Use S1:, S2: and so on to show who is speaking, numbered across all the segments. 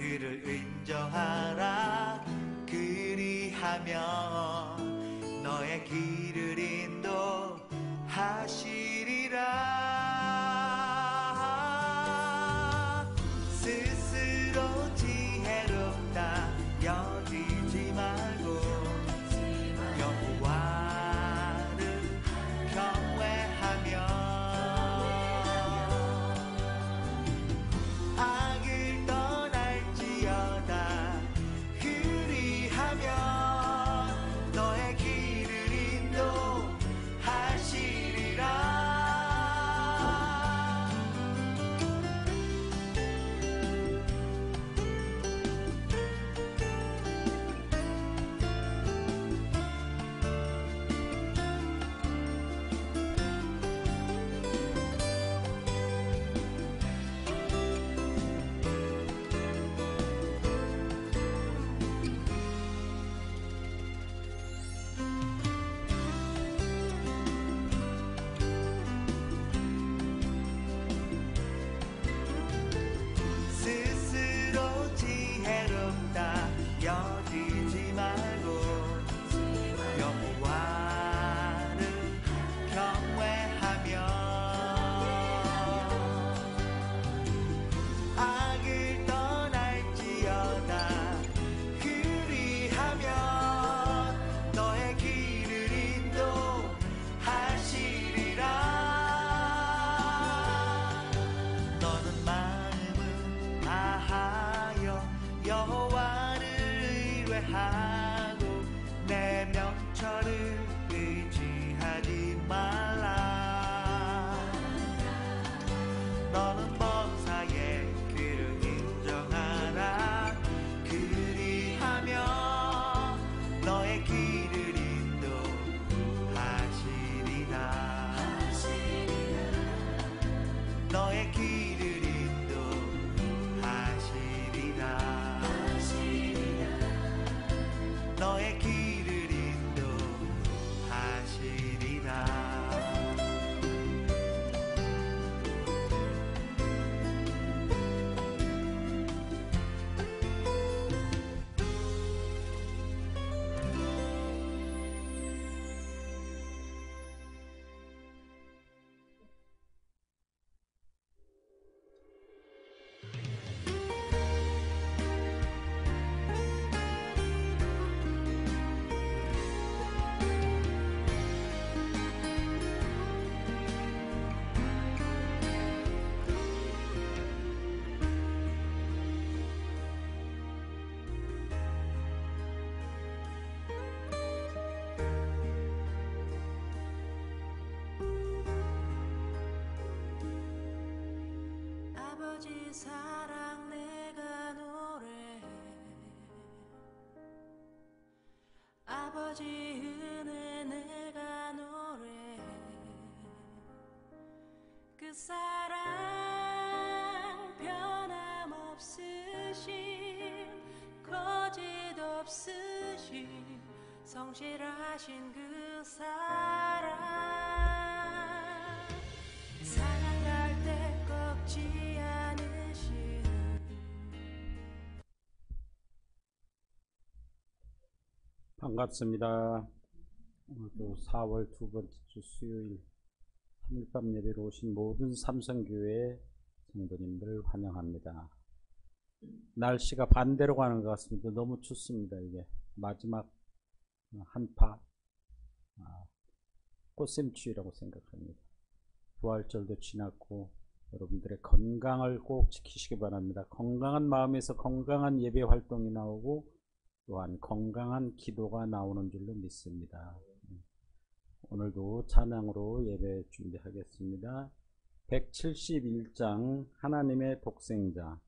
S1: 그를 인정하라. 그리하면 너의 길을 인도하시리라. 스스로 지혜롭다 여기지 말고 여호와를 경외하며 악을 떠날지어다. 그리하면 너의 길을 인도하시리라. 스스로 지혜롭다 여기지 말고 여호와를 경외하며 악을 떠날지어다. 그리하면 너의 길을 인도하시리라. 너는 마음을 다하여 여호와를 의뢰하고 내 명철을 의지하지 말라. 너는 범사의 그를 인정하라. 그리하면 너의 길을 인도하시리라. 너의 길을 인도하시리라. 너의 길을 인도하시리라.
S2: 아버지 사랑 내가 노래해. 아버지 은혜 내가 노래해. 그 사랑 변함없으신 거짓 없으신 성실하신 그 사랑 사랑할 때 꺾지 않으신.
S3: 반갑습니다. 오늘도 4월 두 번째 주 수요일 3일밤 예배로 오신 모든 삼성교회 성도님들 환영합니다. 날씨가 반대로 가는 것 같습니다. 너무 춥습니다. 이게 마지막 한파 꽃샘추위라고 생각합니다. 부활절도 지났고 여러분들의 건강을 꼭 지키시기 바랍니다. 건강한 마음에서 건강한 예배 활동이 나오고 또한 건강한 기도가 나오는 줄로 믿습니다. 오늘도 찬양으로 예배 준비하겠습니다. 171장 하나님의 독생자.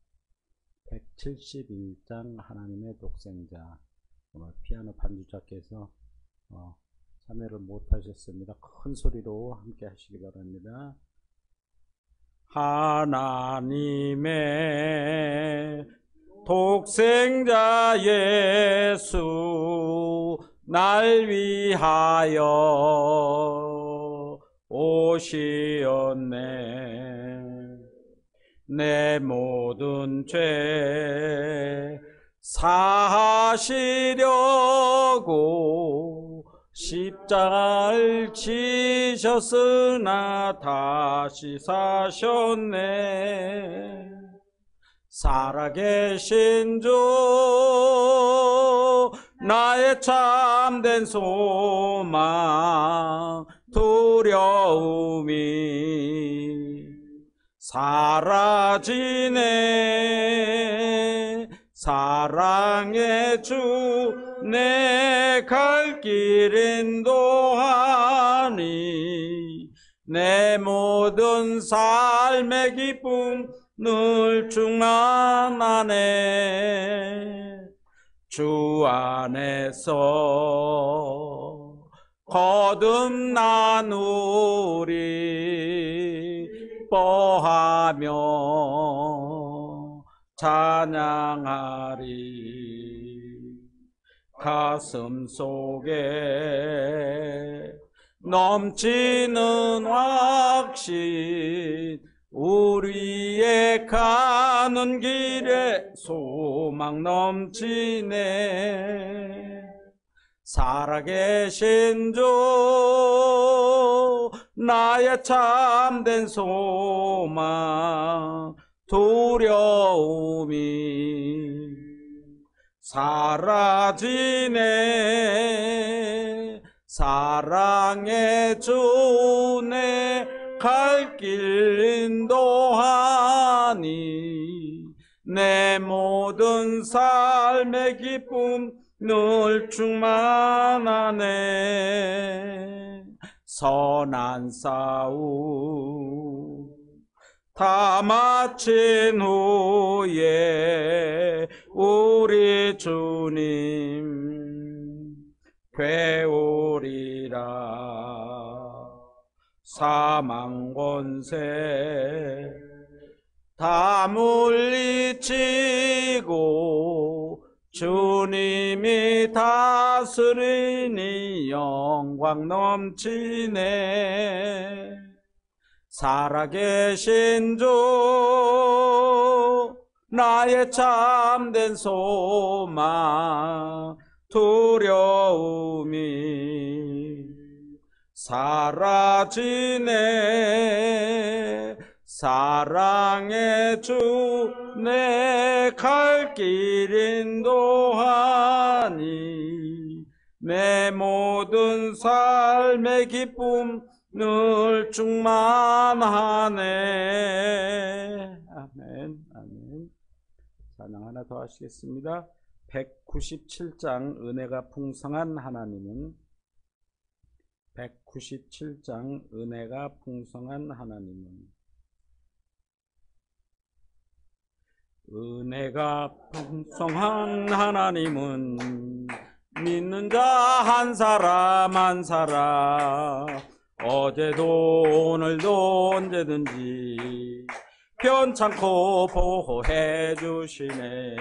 S3: 171장 하나님의 독생자. 오늘 피아노 반주자께서 참여를 못하셨습니다. 큰 소리로 함께 하시기 바랍니다. 하나님의 독생자 예수 날 위하여 오시었네. 내 모든 죄 사하시려고 십자가를 지셨으나 다시 사셨네. 살아계신 주 나의 참된 소망 두려움이 사라지네. 사랑의 주 내 갈 길 인도하니 내 모든 삶의 기쁨 늘 충만하네. 주 안에서 거듭나누리 뻐하며 찬양하리. 가슴 속에 넘치는 확신 우리의 가는 길에 소망 넘치네. 살아계신 주 나의 참된 소망 두려움이 사라지네. 사랑의 주 내 갈 길 인도하니 내 모든 삶의 기쁨 늘 충만하네. 선한 싸움 다 마친 후에 우리 주님 배우리라. 사망 권세 다 물리치고 주님이 다스리니 영광 넘치네. 살아계신 주 나의 참된 소망 두려움이 사라지네. 사랑의 주 내 갈 길 인도하니 내 모든 삶의 기쁨 늘 충만하네. 아멘. 아멘. 찬양 하나 더 하시겠습니다. 197장 은혜가 풍성한 하나님은 197장 은혜가 풍성한 하나님은 은혜가 풍성한 하나님은 믿는 자 한 사람 한 사람 어제도 오늘도 언제든지 편찮고 보호해 주시네.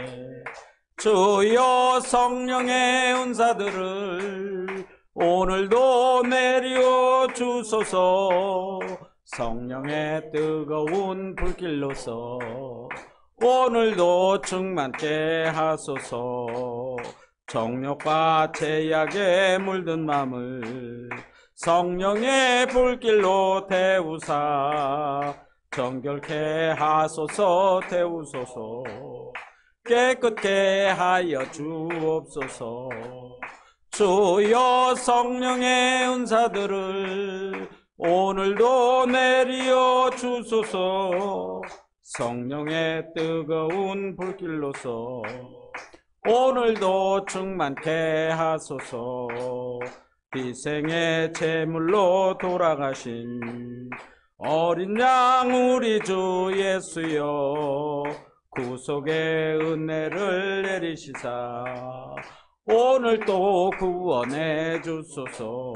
S3: 주여 성령의 은사들을 오늘도 내려 주소서. 성령의 뜨거운 불길로서 오늘도 충만케 하소서. 정욕과 죄악에 물든 맘을 성령의 불길로 태우사 정결케 하소서. 태우소서. 깨끗게 하여 주옵소서. 주여 성령의 은사들을 오늘도 내려 주소서. 성령의 뜨거운 불길로서 오늘도 충만케 하소서. 희생의 제물로 돌아가신 어린 양 우리 주 예수여 구속의 은혜를 내리시사 오늘도 구원해 주소서.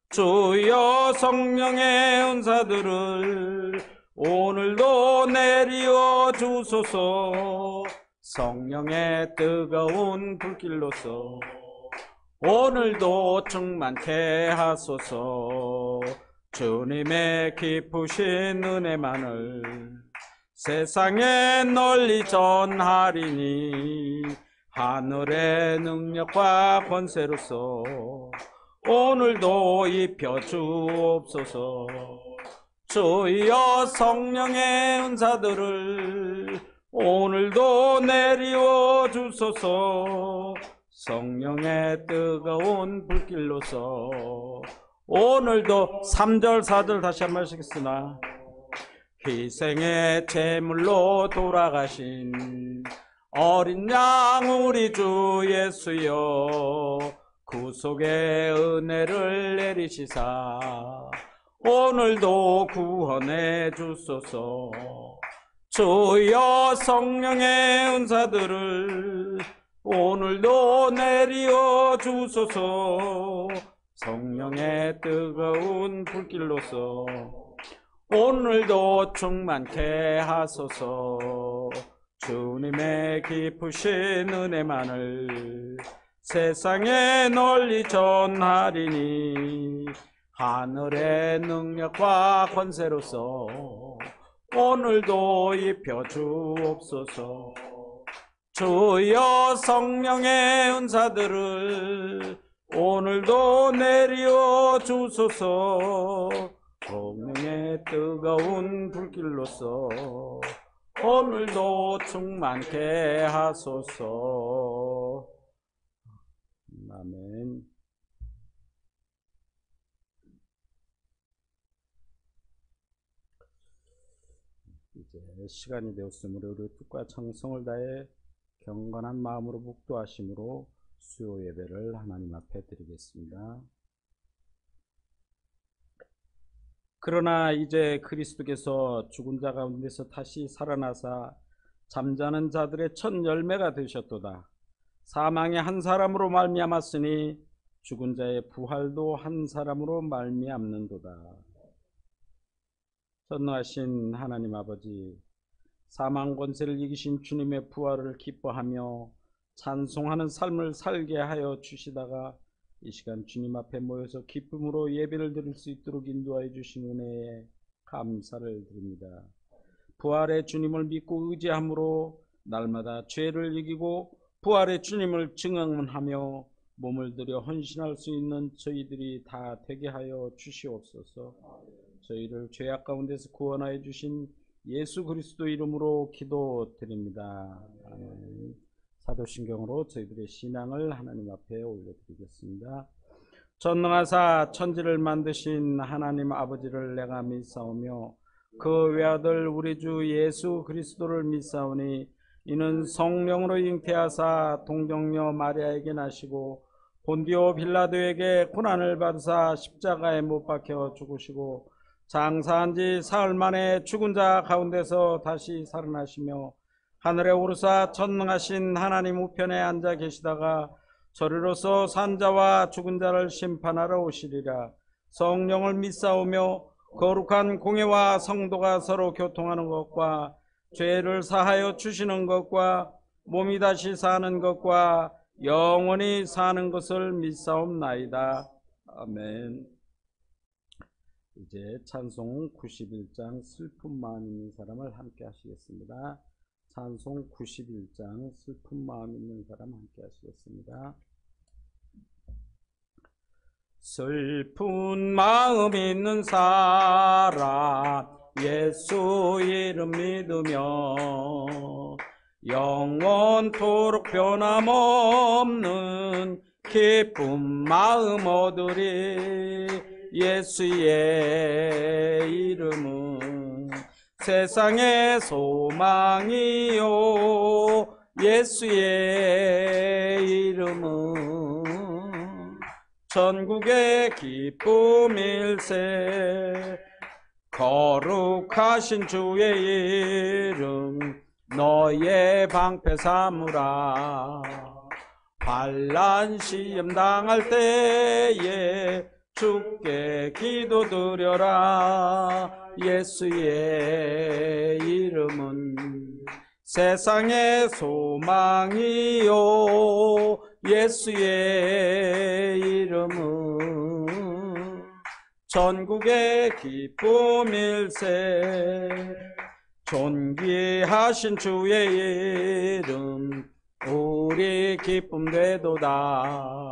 S3: 주여 성령의 은사들을 오늘도 내려 주소서. 성령의 뜨거운 불길로서 오늘도 충만케 하소서. 주님의 깊으신 은혜만을 세상에 널리 전하리니 하늘의 능력과 권세로서 오늘도 입혀 주옵소서. 주여 성령의 은사들을 오늘도 내리워 주소서. 성령의 뜨거운 불길로서 오늘도 3절 4절 다시 한번 하시겠으나 희생의 제물로 돌아가신 어린 양 우리 주 예수여 구속의 은혜를 내리시사 오늘도 구원해 주소서. 주여 성령의 은사들을 오늘도 내리어 주소서. 성령의 뜨거운 불길로서 오늘도 충만케 하소서. 주님의 깊으신 은혜만을 세상에 널리 전하리니 하늘의 능력과 권세로서 오늘도 입혀 주옵소서. 주여 성령의 은사들을 오늘도 내리어 주소서. 성령의 뜨거운 불길로서 오늘도 충만케 하소서. 아멘. 이제 시간이 되었으므로 우리 뜻과 정성을 다해 경건한 마음으로 묵도하심으로 수요 예배를 하나님 앞에 드리겠습니다. 그러나 이제 그리스도께서 죽은 자 가운데서 다시 살아나사 잠자는 자들의 첫 열매가 되셨도다. 사망의 한 사람으로 말미암았으니 죽은 자의 부활도 한 사람으로 말미암는도다. 전능하신 하나님 아버지, 사망 권세를 이기신 주님의 부활을 기뻐하며 찬송하는 삶을 살게 하여 주시다가 이 시간 주님 앞에 모여서 기쁨으로 예배를 드릴 수 있도록 인도하여 주신 은혜에 감사를 드립니다. 부활의 주님을 믿고 의지함으로 날마다 죄를 이기고 부활의 주님을 증언하며 몸을 들여 헌신할 수 있는 저희들이 다 되게 하여 주시옵소서. 저희를 죄악 가운데서 구원하여 주신 예수 그리스도 이름으로 기도드립니다. 아멘. 사도신경으로 저희들의 신앙을 하나님 앞에 올려드리겠습니다. 전능하사 천지를 만드신 하나님 아버지를 내가 믿사오며 그 외아들 우리 주 예수 그리스도를 믿사오니 이는 성령으로 잉태하사 동정녀 마리아에게 나시고 본디오 빌라도에게 고난을 받으사 십자가에 못 박혀 죽으시고 장사한 지 사흘 만에 죽은 자 가운데서 다시 살아나시며 하늘에 오르사 전능하신 하나님 우편에 앉아 계시다가 저리로서 산자와 죽은 자를 심판하러 오시리라. 성령을 믿사오며 거룩한 공회와 성도가 서로 교통하는 것과 죄를 사하여 주시는 것과 몸이 다시 사는 것과 영원히 사는 것을 믿사옵나이다. 아멘. 이제 찬송 91장 슬픈 마음 있는 사람을 함께 하시겠습니다. 찬송 91장 슬픈 마음 있는 사람 함께 하시겠습니다. 슬픈 마음 있는 사람 예수 이름 믿으며 영원토록 변함없는 기쁜 마음 얻으리. 예수의 이름은 세상의 소망이요 예수의 이름은 전국의 기쁨일세. 거룩하신 주의 이름 너의 방패 삼으라. 환난 시험 당할 때에 주께 기도드려라. 예수의 이름은 세상의 소망이요 예수의 이름은 전국의 기쁨일세. 존귀하신 주의 이름 우리 기쁨 되도다.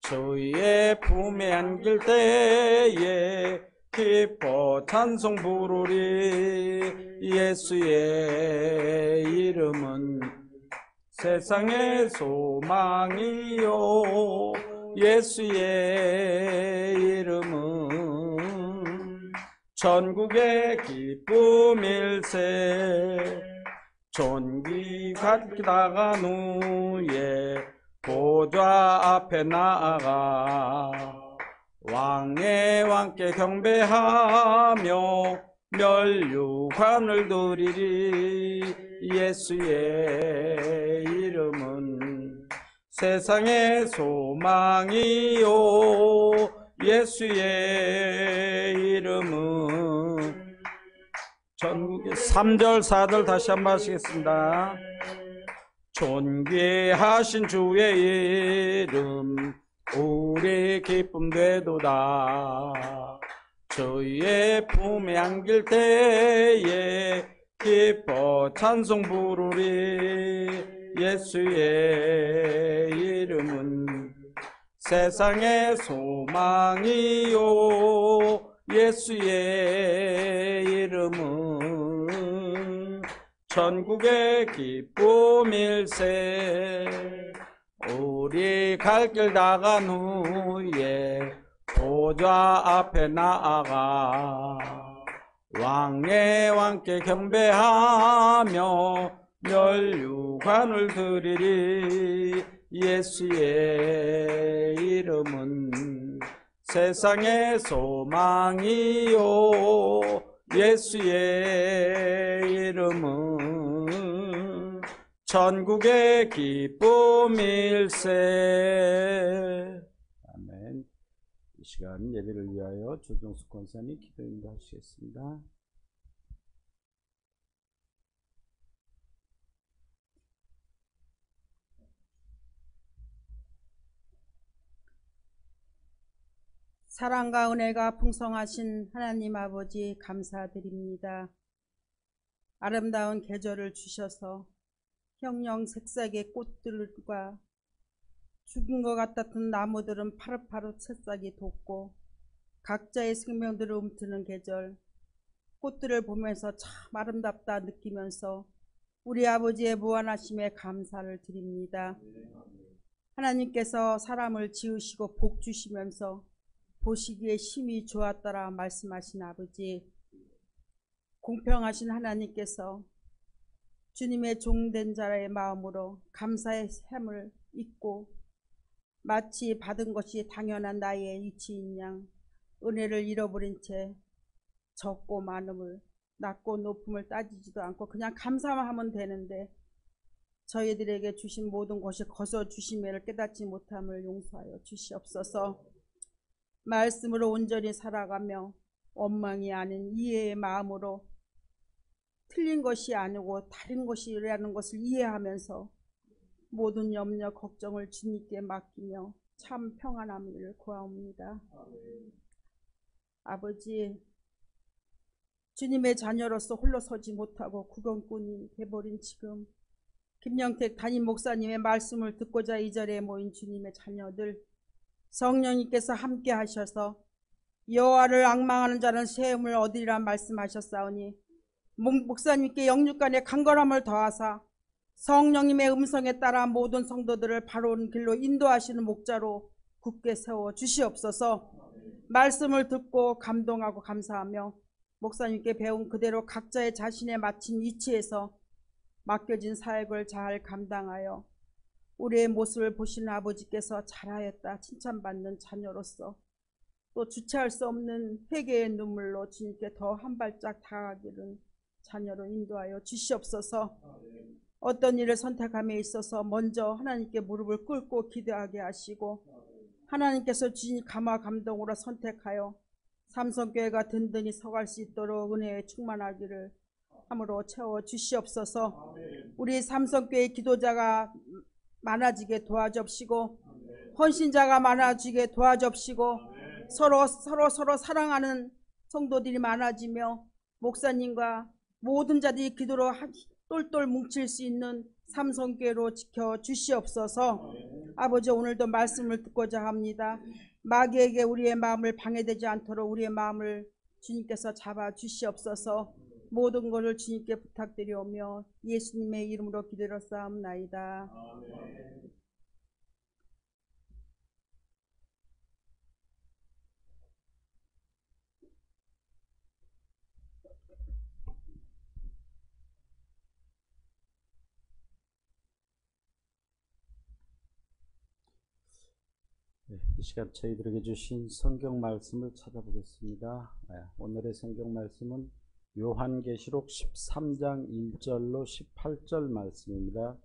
S3: 주의 품에 안길 때에 기뻐 찬송 부르리. 예수의 이름은 세상의 소망이요. 예수의 이름은 전국의 기쁨일세. 존귀 갖다간 후에 보좌 앞에 나아가 왕의 왕께 경배하며 면류관을 드리리. 예수의 이름은 세상의 소망이요. 예수의 이름은 전국의 3절 4절 다시 한번 하시겠습니다. 존귀하신 주의 이름 우리 기쁨 되도다. 주의 품에 안길 때에 기뻐 찬송 부르리. 예수의 이름은 세상의 소망이요. 예수의 이름은 전국의 기쁨일세. 우리 갈 길 나간 후에 보좌 앞에 나아가 왕의 왕께 경배하며 면류관을 드리리. 예수의 이름은 세상의 소망이요. 예수의 이름은 전국의 기쁨일세. 아멘. 이 시간 예배를 위하여 조정숙 권사님 기도 인도하시겠습니다.
S4: 사랑과 은혜가 풍성하신 하나님 아버지 감사드립니다. 아름다운 계절을 주셔서 형형 색색의 꽃들과 죽은 것 같았던 나무들은 파릇파릇 새싹이 돋고 각자의 생명들을 움트는 계절, 꽃들을 보면서 참 아름답다 느끼면서 우리 아버지의 무한하심에 감사를 드립니다. 하나님께서 사람을 지으시고 복 주시면서 보시기에 심히 좋았더라 말씀하신 아버지, 공평하신 하나님께서 주님의 종된 자의 마음으로 감사의 샘을 잊고 마치 받은 것이 당연한 나의 이치인 양 은혜를 잃어버린 채 적고 많음을 낮고 높음을 따지지도 않고 그냥 감사만 하면 되는데 저희들에게 주신 모든 것이 거저 주심을 깨닫지 못함을 용서하여 주시옵소서. 말씀으로 온전히 살아가며 원망이 아닌 이해의 마음으로 틀린 것이 아니고 다른 것이라는 것을 이해하면서 모든 염려 걱정을 주님께 맡기며 참 평안함을 구하옵니다. 아버지, 주님의 자녀로서 홀로 서지 못하고 구경꾼이 돼버린 지금 김영택 담임 목사님의 말씀을 듣고자 이 자리에 모인 주님의 자녀들, 성령님께서 함께 하셔서 여호와를 앙망하는 자는 세움을 얻으리라 말씀하셨사오니 목사님께 영육간의 강건함을 더하사 성령님의 음성에 따라 모든 성도들을 바로운 길로 인도하시는 목자로 굳게 세워 주시옵소서. 말씀을 듣고 감동하고 감사하며 목사님께 배운 그대로 각자의 자신에 맞춘 위치에서 맡겨진 사역을 잘 감당하여 우리의 모습을 보시는 아버지께서 잘하였다 칭찬받는 자녀로서 또 주체할 수 없는 회개의 눈물로 주님께 더 한 발짝 다가가기를 자녀로 인도하여 주시옵소서. 어떤 일을 선택함에 있어서 먼저 하나님께 무릎을 꿇고 기도하게 하시고 하나님께서 주신 감화 감동으로 선택하여 삼성교회가 든든히 서갈 수 있도록 은혜에 충만하기를 함으로 채워 주시옵소서. 우리 삼성교회 기도자가 많아지게 도와주옵시고 헌신자가 많아지게 도와주옵시고 서로 사랑하는 성도들이 많아지며 목사님과 모든 자들이 기도로 똘똘 뭉칠 수 있는 삼성교회로 지켜 주시옵소서. 아버지, 오늘도 말씀을 듣고자 합니다. 마귀에게 우리의 마음을 방해되지 않도록 우리의 마음을 주님께서 잡아 주시옵소서. 모든 것을 주님께 부탁드리오며 예수님의 이름으로 기도드렸사옵나이다.
S3: 이 시간 저희들에게 주신 성경 말씀을 찾아보겠습니다. 오늘의 성경 말씀은 요한계시록 13장 1절로 18절 말씀입니다.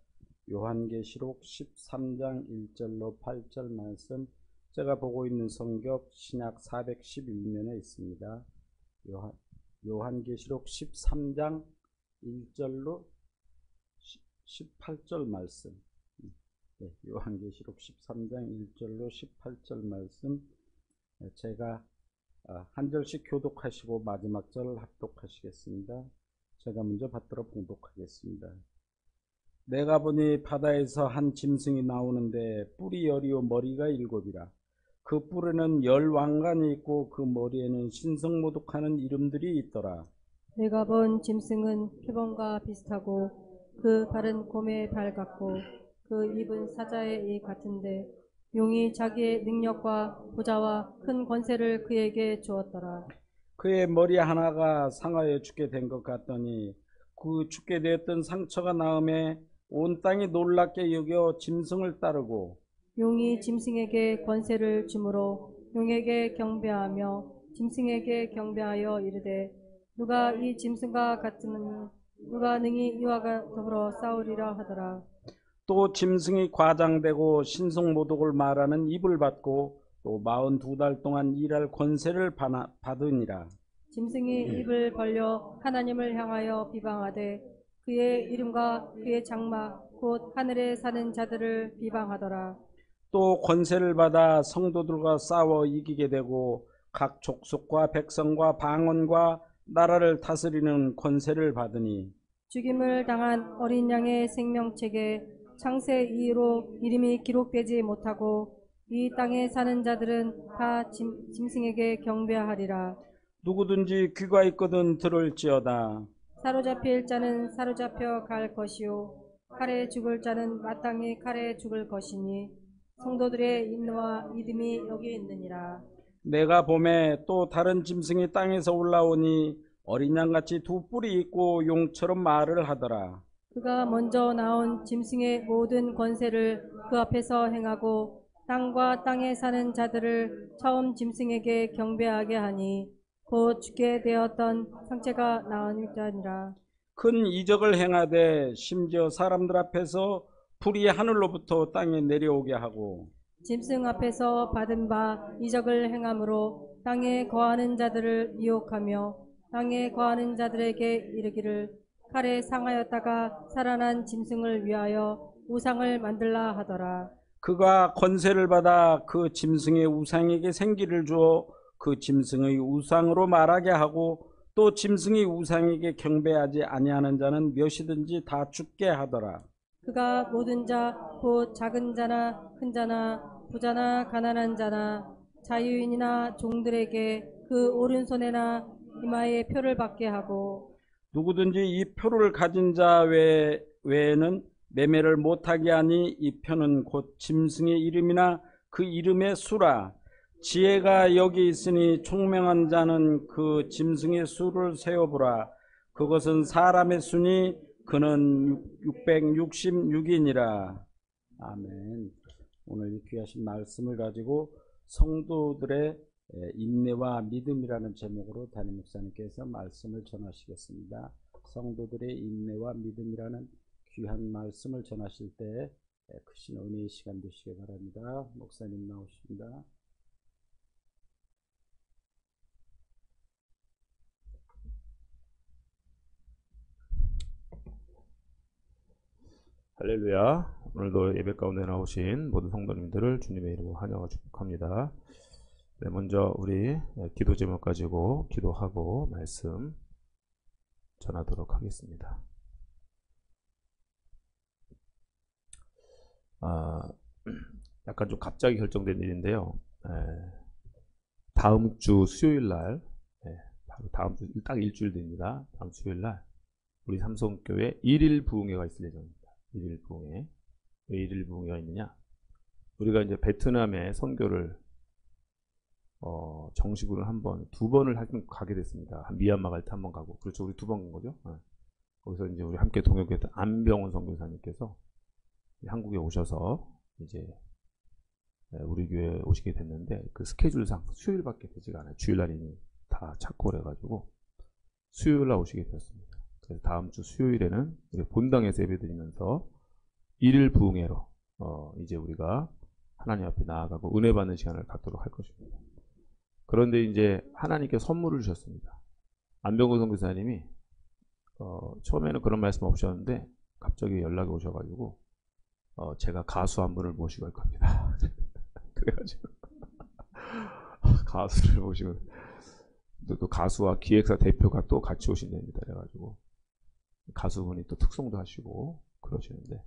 S3: 요한계시록 13장 1절로 8절 말씀, 제가 보고 있는 성경 신약 411면에 있습니다. 요한계시록 13장 1절로 18절 말씀. 요한계시록 13장 1절로 18절 말씀, 제가 한 절씩 교독하시고 마지막 절 합독하시겠습니다. 제가 먼저 받들어 봉독하겠습니다. 내가 보니 바다에서 한 짐승이 나오는데 뿔이 10이요 머리가 7이라. 그 뿔에는 10왕관이 있고 그 머리에는 신성모독하는 이름들이 있더라.
S5: 내가 본 짐승은 표범과 비슷하고 그 발은 곰의 발 같고 그 입은 사자의 입 같은데 용이 자기의 능력과 보좌와 큰 권세를 그에게 주었더라.
S3: 그의 머리 하나가 상하여 죽게 된 것 같더니 그 죽게 되었던 상처가 나음에 온 땅이 놀랍게 여겨 짐승을 따르고
S5: 용이 짐승에게 권세를 주므로 용에게 경배하며 짐승에게 경배하여 이르되 누가 이 짐승과 같으니 누가 능히 이와 더불어 싸우리라 하더라.
S3: 또 짐승이 과장되고 신성모독을 말하는 입을 받고 또 42달 동안 일할 권세를 받으니라.
S5: 짐승이 입을 벌려 하나님을 향하여 비방하되 그의 이름과 그의 장막 곧 하늘에 사는 자들을 비방하더라.
S3: 또 권세를 받아 성도들과 싸워 이기게 되고 각 족속과 백성과 방언과 나라를 다스리는 권세를 받으니
S5: 죽임을 당한 어린 양의 생명책에 창세 이후로 이름이 기록되지 못하고 이 땅에 사는 자들은 다 짐승에게 경배하리라.
S3: 누구든지 귀가 있거든 들을지어다.
S5: 사로잡힐 자는 사로잡혀 갈 것이요 칼에 죽을 자는 마땅히 칼에 죽을 것이니 성도들의 인내와 믿음이 여기 있느니라.
S3: 내가 봄에 또 다른 짐승이 땅에서 올라오니 어린 양같이 두 뿔이 있고 용처럼 말을 하더라.
S5: 그가 먼저 나온 짐승의 모든 권세를 그 앞에서 행하고 땅과 땅에 사는 자들을 처음 짐승에게 경배하게 하니 곧 죽게 되었던 상체가 나은 자니라.
S3: 큰 이적을 행하되 심지어 사람들 앞에서 불이 하늘로부터 땅에 내려오게 하고
S5: 짐승 앞에서 받은 바 이적을 행함으로 땅에 거하는 자들을 미혹하며 땅에 거하는 자들에게 이르기를 칼에 상하였다가 살아난 짐승을 위하여 우상을 만들라 하더라.
S3: 그가 권세를 받아 그 짐승의 우상에게 생기를 주어 그 짐승의 우상으로 말하게 하고 또 짐승이 우상에게 경배하지 아니하는 자는 몇이든지 다 죽게 하더라.
S5: 그가 모든 자 곧 작은 자나 큰 자나 부자나 가난한 자나 자유인이나 종들에게 그 오른손에나 이마에 표를 받게 하고
S3: 누구든지 이 표를 가진 자 외에는 매매를 못하게 하니 이 표는 곧 짐승의 이름이나 그 이름의 수라. 지혜가 여기 있으니 총명한 자는 그 짐승의 수를 세어보라. 그것은 사람의 수니 그는 666이니라. 아멘. 오늘 이 귀하신 말씀을 가지고 성도들의 인내와 믿음이라는 제목으로 담임 목사님께서 말씀을 전하시겠습니다. 성도들의 인내와 믿음이라는 귀한 말씀을 전하실 때 크신 은혜의 시간 되시기 바랍니다. 목사님 나오십니다.
S6: 할렐루야. 오늘도 예배 가운데 나오신 모든 성도님들을 주님의 이름으로 환영하고 축복합니다. 네, 먼저 우리 기도 제목 가지고 기도하고 말씀 전하도록 하겠습니다. 약간 좀 갑자기 결정된 일인데요. 다음 주 수요일 날, 바로 다음 주 딱 일주일 됩니다. 다음 수요일 날 우리 삼성교회 1일 부흥회가 있을 예정입니다. 1일 부흥회. 왜 1일 부흥회가 있느냐? 우리가 이제 베트남에 선교를 정식으로 두 번을 가게 됐습니다. 미얀마 갈 때 한 번 가고, 그렇죠. 우리 두 번 간 거죠. 거기서 이제 우리 함께 동역했던 안병훈 선교사님께서 한국에 오셔서 이제 우리 교회에 오시게 됐는데, 그 스케줄상 수요일밖에 되지가 않아요. 주일날이 다 착고해가지고 수요일날 오시게 되었습니다. 그래서 다음 주 수요일에는 우리 본당에서 예배드리면서 1일 부흥회로 이제 우리가 하나님 앞에 나아가고 은혜 받는 시간을 갖도록 할 것입니다. 그런데 이제 하나님께 선물을 주셨습니다. 안병훈 선교사님이 처음에는 그런 말씀 없으셨는데 갑자기 연락이 오셔가지고 제가 가수 한 분을 모시고 갈 겁니다. 그래가지고 가수를 모시고, 또 가수와 기획사 대표가 또 같이 오신답니다. 그래가지고 가수분이 또 특송도 하시고 그러시는데,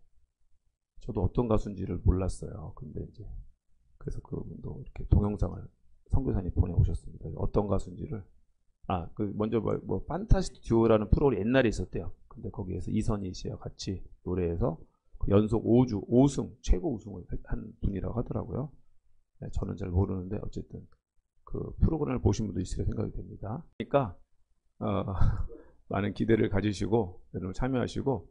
S6: 저도 어떤 가수인지를 몰랐어요. 근데 이제 그래서 그분도 이렇게 동영상을 선교사님 보내오셨습니다. 어떤 가수인지를, 먼저 뭐 판타스틱 듀오라는 프로그램이 옛날에 있었대요. 근데 거기에서 이선희 씨와 같이 노래해서 연속 5주 5승, 최고 우승을 한 분이라고 하더라고요. 저는 잘 모르는데 어쨌든 그 프로그램을 보신 분도 있으리라 생각이 됩니다. 그러니까 많은 기대를 가지시고 여러분 참여하시고,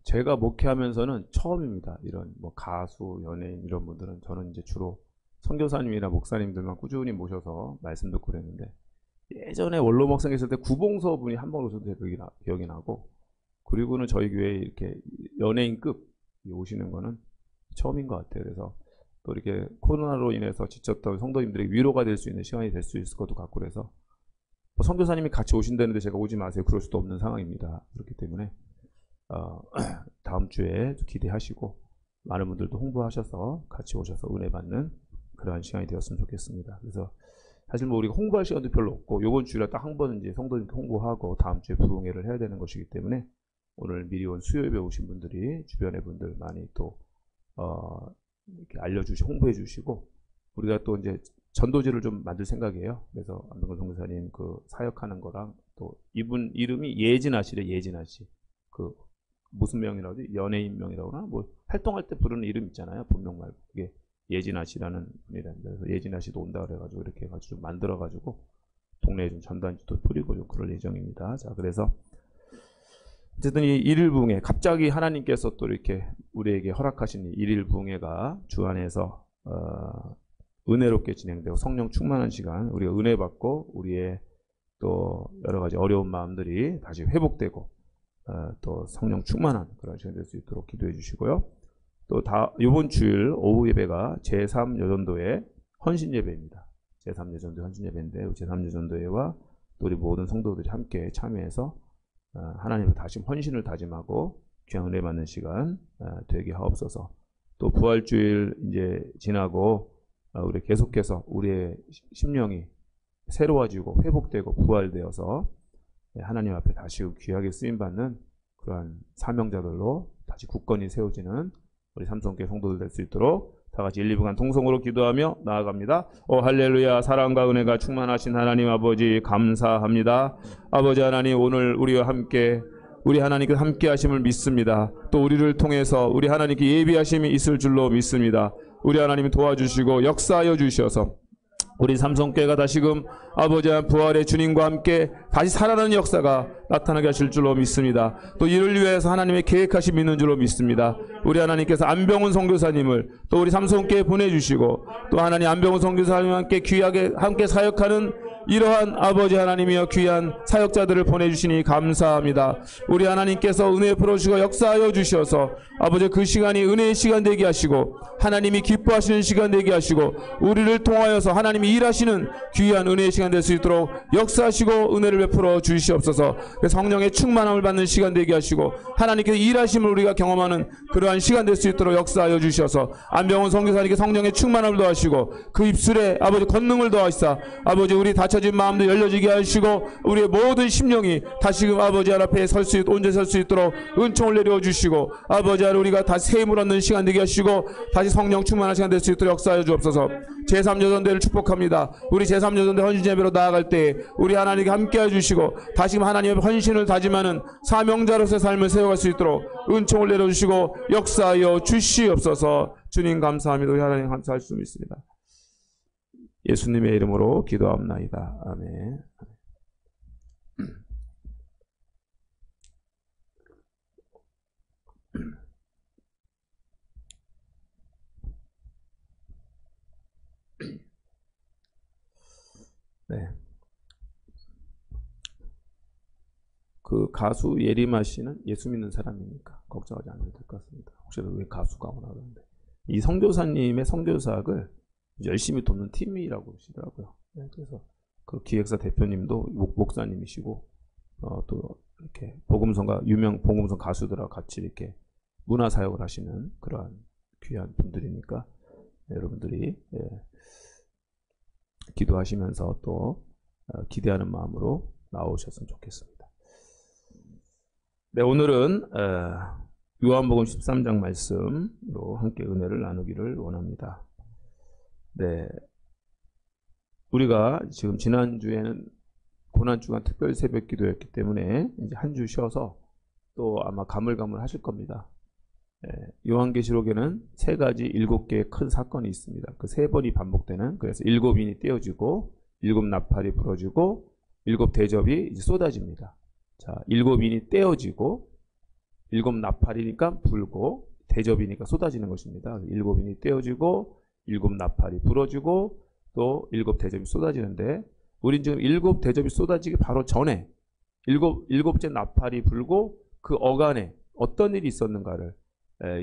S6: 제가 목회하면서는 처음입니다. 이런 뭐 가수, 연예인 이런 분들은. 저는 이제 주로 선교사님이나 목사님들만 꾸준히 모셔서 말씀 듣고 그랬는데, 예전에 원로 목사님 있을 때 구봉서 분이 한 번 오셔도 기억이 나고, 그리고는 저희 교회에 이렇게 연예인급 오시는 거는 처음인 것 같아요. 그래서 또 이렇게 코로나로 인해서 지쳤던 성도님들에게 위로가 될 수 있는 시간이 될 수 있을 것도 같고, 그래서 선교사님이 같이 오신다는데 제가 오지 마세요, 그럴 수도 없는 상황입니다. 그렇기 때문에 다음 주에 기대하시고 많은 분들도 홍보하셔서 같이 오셔서 은혜 받는 그러한 시간이 되었으면 좋겠습니다. 그래서 사실 뭐 우리가 홍보할 시간도 별로 없고, 요번 주일에 딱 한 번 이제 성도님께 홍보하고 다음 주에 부흥회를 해야 되는 것이기 때문에, 오늘 미리 온 수요일에 오신 분들이 주변의 분들 많이 또 이렇게 알려주시고 홍보해 주시고, 우리가 또 이제 전도지를 좀 만들 생각이에요. 그래서 안병근 선교사님 그 사역하는 거랑, 또 이분 이름이 예진아씨래. 예진아씨. 그 무슨 명이라고 하지? 연예인 명이라고나 뭐 활동할 때 부르는 이름 있잖아요. 본명 말고. 그게 예진아씨라는 분이랍니다. 그래서 예진아씨도 온다 그래가지고 이렇게 해가지고 좀 만들어가지고 동네에 좀 전단지도 뿌리고 좀 그럴 예정입니다. 자, 그래서 어쨌든 이 1일 부흥회, 갑자기 하나님께서 또 이렇게 우리에게 허락하신 이 1일 부흥회가 주 안에서 은혜롭게 진행되고 성령 충만한 시간, 우리가 은혜 받고 우리의 또 여러 가지 어려운 마음들이 다시 회복되고 또 성령 충만한 그런 시간이 될 수 있도록 기도해 주시고요. 또 이번 주일 오후 예배가 제3여전도회 헌신 예배입니다. 제3여전도회 헌신 예배인데, 제3여전도회와 또 우리 모든 성도들이 함께 참여해서 하나님을 다시 헌신을 다짐하고 귀한 은혜 받는 시간 되게 하옵소서. 또 부활주일 이제 지나고 우리 계속해서 우리의 심령이 새로워지고 회복되고 부활되어서 하나님 앞에 다시 귀하게 쓰임받는 그러한 사명자들로 다시 굳건히 세워지는 우리 삼성교회 성도들 될 수 있도록 다 같이 1, 2분간 통성으로 기도하며 나아갑니다. 오 할렐루야. 사랑과 은혜가 충만하신 하나님 아버지 감사합니다. 아버지 하나님, 오늘 우리와 함께 우리 하나님께 함께 하심을 믿습니다. 또 우리를 통해서 우리 하나님께 예비하심이 있을 줄로 믿습니다. 우리 하나님이 도와주시고 역사하여 주셔서 우리 삼성교회가 다시금 아버지 부활의 주님과 함께 다시 살아나는 역사가 나타나게 하실 줄로 믿습니다. 또 이를 위해서 하나님의 계획하심 있는 줄로 믿습니다. 우리 하나님께서 안병훈 선교사님을 또 우리 삼성교회에 보내주시고, 또 하나님 안병훈 선교사님과 함께 귀하게 함께 사역하는 이러한 아버지 하나님이여 귀한 사역자들을 보내주시니 감사합니다. 우리 하나님께서 은혜 풀어주시고 역사하여 주셔서 아버지 그 시간이 은혜의 시간 되게 하시고 하나님이 기뻐하시는 시간 되게 하시고 우리를 통하여서 하나님이 일하시는 귀한 은혜의 시간 될 수 있도록 역사하시고 은혜를 베풀어 주시옵소서. 성령의 충만함을 받는 시간 되게 하시고 하나님께서 일하심을 우리가 경험하는 그러한 시간 될 수 있도록 역사하여 주셔서 안병훈 선교사님께 성령의 충만함을 더하시고 그 입술에 아버지 권능을 더하시사 아버지 우리 다쳐 닫혀진 마음도 열려지게 하시고 우리의 모든 심령이 다시금 아버지 앞에 설 수 온전히 설 수 있도록 은총을 내려주시고 아버지 하나님 우리가 다시 새 힘을 얻는 시간 되게 하시고 다시 성령 충만한 시간 될 수 있도록 역사하여 주옵소서. 제3여전대를 축복합니다. 우리 제3여전대 헌신예배로 나아갈 때 우리 하나님께 함께해 주시고 다시금 하나님의 헌신을 다짐하는 사명자로서의 삶을 세워갈 수 있도록 은총을 내려주시고 역사하여 주시옵소서. 주님 감사합니다. 우리 하나님 감사할 수 있습니다. 예수님의 이름으로 기도합나이다. 아멘. 네. 그 가수 예리마 씨는 예수 믿는 사람이니까 걱정하지 않아도 될 것 같습니다. 혹시라도 왜 가수가 오나 그러는데 이 선교사님의 선교사학을 열심히 돕는 팀이라고 그러시더라고요. 네, 그래서 그 기획사 대표님도 목사님이시고 또 이렇게 복음성가 유명 복음성 가수들하고 같이 이렇게 문화 사역을 하시는 그러한 귀한 분들이니까 여러분들이 기도하시면서 또 기대하는 마음으로 나오셨으면 좋겠습니다. 네, 오늘은 요한복음 13장 말씀으로 함께 은혜를 나누기를 원합니다. 네, 우리가 지금 지난주에는 고난주간 특별 새벽 기도였기 때문에 이제 한 주 쉬어서 또 아마 가물가물하실 겁니다. 요한계시록에는 3가지 7개의 큰 사건이 있습니다. 그 3번이 반복되는, 그래서 7인이 떼어지고 7 나팔이 불어지고 7 대접이 이제 쏟아집니다. 자, 7인이 떼어지고 7 나팔이니까 불고 대접이니까 쏟아지는 것입니다. 7인이 떼어지고 7 나팔이 불어지고 또 7 대접이 쏟아지는데 우린 지금 7 대접이 쏟아지기 바로 전에 7째 나팔이 불고 그 어간에 어떤 일이 있었는가를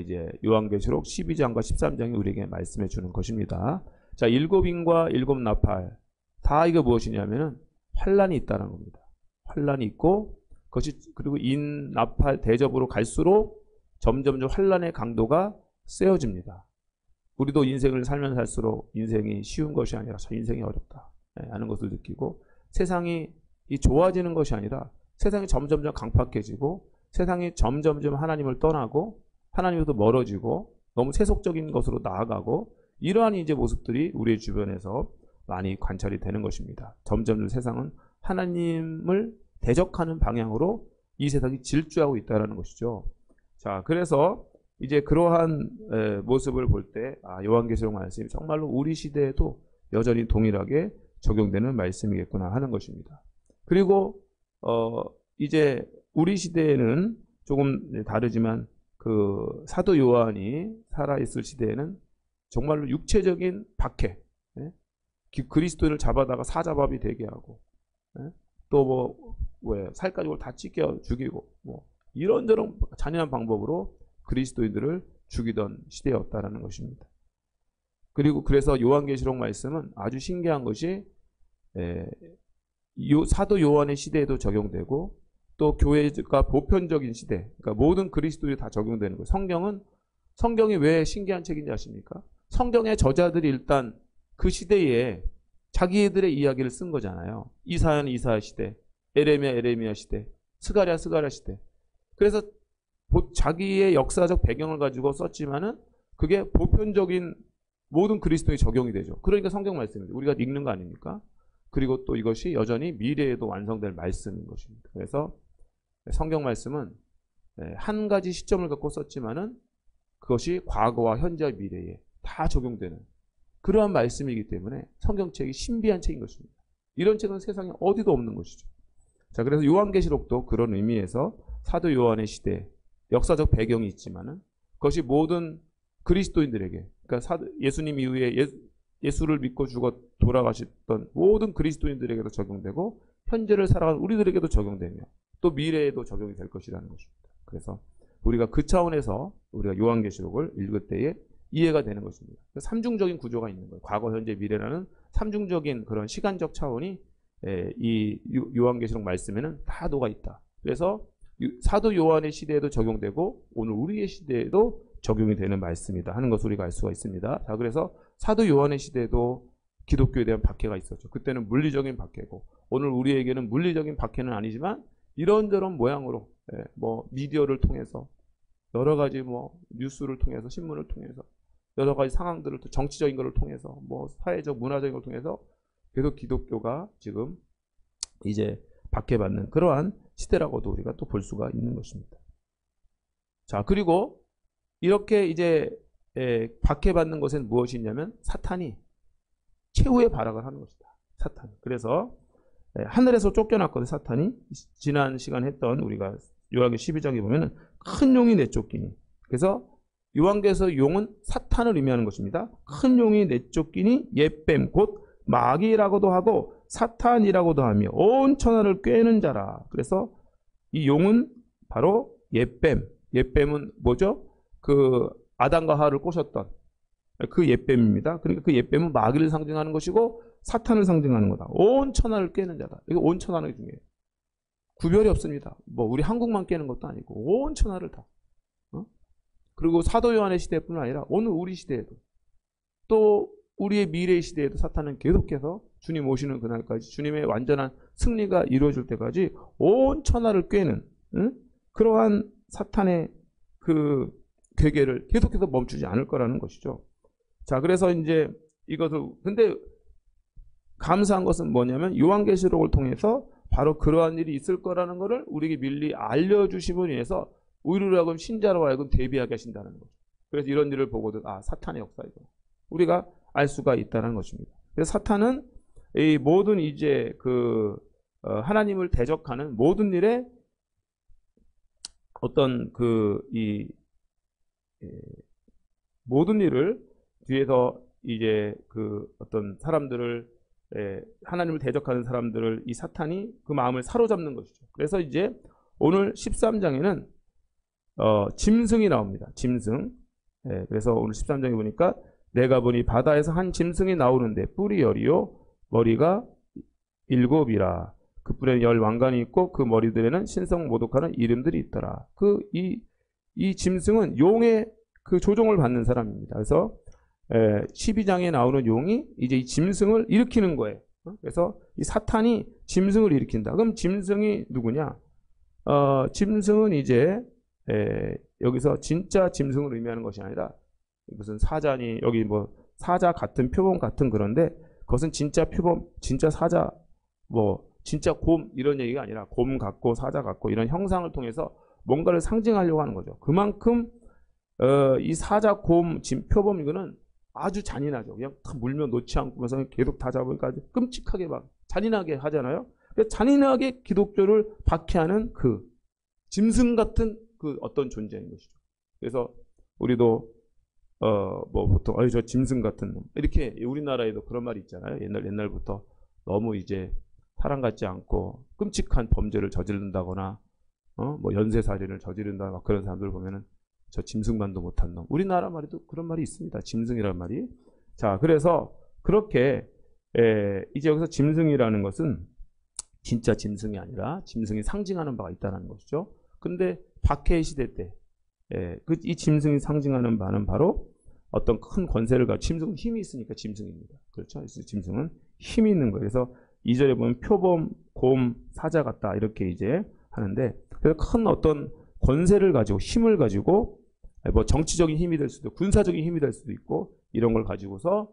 S6: 이제 요한계시록 12장과 13장이 우리에게 말씀해 주는 것입니다. 자, 7인과 7 나팔 다 이거 무엇이냐면은 환란이 있다는 겁니다. 환란이 있고 그것이 그리고 인 나팔 대접으로 갈수록 점점점 환란의 강도가 세어집니다. 우리도 인생을 살면 살수록 인생이 쉬운 것이 아니라 인생이 어렵다 하는 것을 느끼고 세상이 좋아지는 것이 아니라 세상이 점점점 강팍해지고 세상이 점점점 하나님을 떠나고 하나님으로부터 멀어지고 너무 세속적인 것으로 나아가고 이러한 이제 모습들이 우리의 주변에서 많이 관찰이 되는 것입니다. 점점 세상은 하나님을 대적하는 방향으로 이 세상이 질주하고 있다는 것이죠. 자, 그래서 이제 그러한 모습을 볼 때 요한계시록 말씀이 정말로 우리 시대에도 여전히 동일하게 적용되는 말씀이겠구나 하는 것입니다. 그리고 이제 우리 시대에는 조금 다르지만 그 사도 요한이 살아있을 시대에는 정말로 육체적인 박해, 그리스도인을 잡아다가 사자밥이 되게 하고 또 살 가지고 다 찢겨 죽이고 이런저런 잔인한 방법으로 그리스도인들을 죽이던 시대였다라는 것입니다. 그리고 그래서 요한계시록 말씀은 아주 신기한 것이 사도 요한의 시대에도 적용되고 또 교회가 보편적인 시대, 그러니까 모든 그리스도인이 다 적용되는 거예요. 성경이 왜 신기한 책인지 아십니까? 성경의 저자들이 일단 그 시대에 자기들의 이야기를 쓴 거잖아요. 이사야는 이사야 시대, 에레미야 시대, 스가랴 시대. 그래서 자기의 역사적 배경을 가지고 썼지만은 그게 보편적인 모든 그리스도에 적용이 되죠. 그러니까 성경 말씀입니다. 우리가 읽는 거 아닙니까? 그리고 또 이것이 여전히 미래에도 완성될 말씀인 것입니다. 그래서 성경 말씀은 한 가지 시점을 갖고 썼지만은 그것이 과거와 현재와 미래에 다 적용되는 그러한 말씀이기 때문에 성경책이 신비한 책인 것입니다. 이런 책은 세상에 어디도 없는 것이죠. 자, 그래서 요한계시록도 그런 의미에서 사도 요한의 시대, 역사적 배경이 있지만은 그것이 모든 그리스도인들에게, 그러니까 예수님 이후에 예수를 믿고 죽어 돌아가셨던 모든 그리스도인들에게도 적용되고 현재를 살아가는 우리들에게도 적용되며 또 미래에도 적용이 될 것이라는 것입니다. 그래서 우리가 그 차원에서 우리가 요한계시록을 읽을 때에 이해가 되는 것입니다. 삼중적인 구조가 있는 거예요. 과거, 현재, 미래라는 삼중적인 그런 시간적 차원이 이 요한계시록 말씀에는 다 녹아 있다. 그래서 사도 요한의 시대에도 적용되고 오늘 우리의 시대에도 적용이 되는 말씀이다 하는 것을 우리가 알 수가 있습니다. 자, 그래서 사도 요한의 시대에도 기독교에 대한 박해가 있었죠. 그때는 물리적인 박해고, 오늘 우리에게는 물리적인 박해는 아니지만 이런저런 모양으로, 뭐 미디어를 통해서, 여러 가지 뭐 뉴스를 통해서, 신문을 통해서, 여러 가지 상황들을, 정치적인 것을 통해서, 뭐 사회적 문화적인 걸 통해서 계속 기독교가 지금 이제 박해받는 그러한 시대라고도 우리가 또 볼 수가 있는 것입니다. 자, 그리고 이렇게 이제 박해받는 것은 무엇이 있냐면 사탄이 최후의 발악을 하는 것이다. 사탄. 그래서 하늘에서 쫓겨났거든, 사탄이. 지난 시간에 했던 우리가 요한계시록 12장에 보면은 큰 용이 내쫓기니. 그래서 요한계시록 용은 사탄을 의미하는 것입니다. 큰 용이 내쫓기니 옛뱀 곧 마귀라고도 하고 사탄이라고도 하며 온 천하를 꿰는 자라. 그래서 이 용은 바로 옛뱀. 옛뱀은 뭐죠? 그 아담과 하와를 꼬셨던 그 옛뱀입니다. 그러니까 그 옛뱀은 마귀를 상징하는 것이고 사탄을 상징하는 거다. 온 천하를 꿰는 자다. 이거 온 천하는 중요해요. 구별이 없습니다. 뭐 우리 한국만 깨는 것도 아니고 온 천하를 다. 그리고 사도 요한의 시대뿐 아니라 오늘 우리 시대에도 또 우리의 미래의 시대에도 사탄은 계속해서 주님 오시는 그날까지, 주님의 완전한 승리가 이루어질 때까지 온 천하를 꿰는 그러한 사탄의 그 괴계를 계속해서 멈추지 않을 거라는 것이죠. 자, 그래서 이제 이것을, 근데 감사한 것은 뭐냐면 요한계시록을 통해서 바로 그러한 일이 있을 거라는 것을 우리에게 미리 알려주심으로 인해서 우리로 하여금 신자로 하여금 대비하게 하신다는 거죠. 그래서 이런 일을 보고도 사탄의 역사이고 우리가 알 수가 있다는 것입니다. 그래서 사탄은 이 모든 이제 그 하나님을 대적하는 모든 일에 어떤 모든 일을 뒤에서 이제 그 어떤 사람들을, 하나님을 대적하는 사람들을 이 사탄이 그 마음을 사로잡는 것이죠. 그래서 이제 오늘 13장에는 짐승이 나옵니다. 짐승. 그래서 오늘 13장에 보니까 내가 보니 바다에서 한 짐승이 나오는데 뿔이 10이요 머리가 7이라. 그 뿔에는 10 왕관이 있고 그 머리들에는 신성 모독하는 이름들이 있더라. 이 짐승은 용의 그 조종을 받는 사람입니다. 그래서 12장에 나오는 용이 이제 이 짐승을 일으키는 거예요. 그래서 이 사탄이 짐승을 일으킨다. 그럼 짐승이 누구냐? 짐승은 이제 여기서 진짜 짐승을 의미하는 것이 아니라 무슨 사자니, 여기 뭐 사자 같은 표범 같은, 그런데 그것은 진짜 표범, 진짜 사자, 뭐 진짜 곰 이런 얘기가 아니라 곰 같고 사자 같고 이런 형상을 통해서 뭔가를 상징하려고 하는 거죠. 그만큼 이 사자, 곰, 표범 이거는 아주 잔인하죠. 그냥 다 물면 놓지 않고 계속 다 잡으니까 끔찍하게 막 잔인하게 하잖아요. 잔인하게 기독교를 박해하는 그 짐승 같은 그 어떤 존재인 것이죠. 그래서 우리도 뭐 보통 저 짐승 같은 놈 이렇게, 우리나라에도 그런 말이 있잖아요. 옛날부터 너무 이제 사람 같지 않고 끔찍한 범죄를 저지른다거나 뭐 연쇄살인을 저지른다 막 그런 사람들 보면은 저 짐승만도 못한 놈. 우리나라 말에도 그런 말이 있습니다. 짐승이라는 말이. 자, 그래서 그렇게 이제 여기서 짐승이라는 것은 진짜 짐승이 아니라 짐승이 상징하는 바가 있다는 것이죠. 근데 박해의 시대 때 이 짐승이 상징하는 바는 바로 어떤 큰 권세를 가지고, 짐승은 힘이 있으니까 짐승입니다. 그렇죠? 그래서 짐승은 힘이 있는 거예요. 그래서 2절에 보면 표범, 곰, 사자 같다 이렇게 이제 하는데, 그래서 큰 어떤 권세를 가지고 힘을 가지고 뭐 정치적인 힘이 될 수도 있고 군사적인 힘이 될 수도 있고 이런 걸 가지고서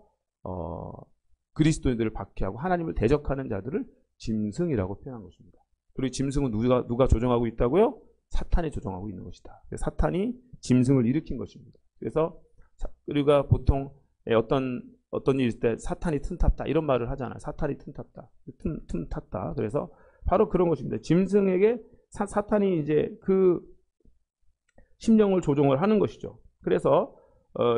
S6: 그리스도인들을 박해하고 하나님을 대적하는 자들을 짐승이라고 표현한 것입니다. 그리고 짐승은 누가 조종하고 있다고요? 사탄이 조종하고 있는 것이다. 사탄이 짐승을 일으킨 것입니다. 그래서 우리가 보통 어떤 일이 있을 때 사탄이 틈탔다 이런 말을 하잖아요. 사탄이 틈탔다, 틈탔다. 그래서 바로 그런 것입니다. 짐승에게 사탄이 이제 그 심령을 조종을 하는 것이죠. 그래서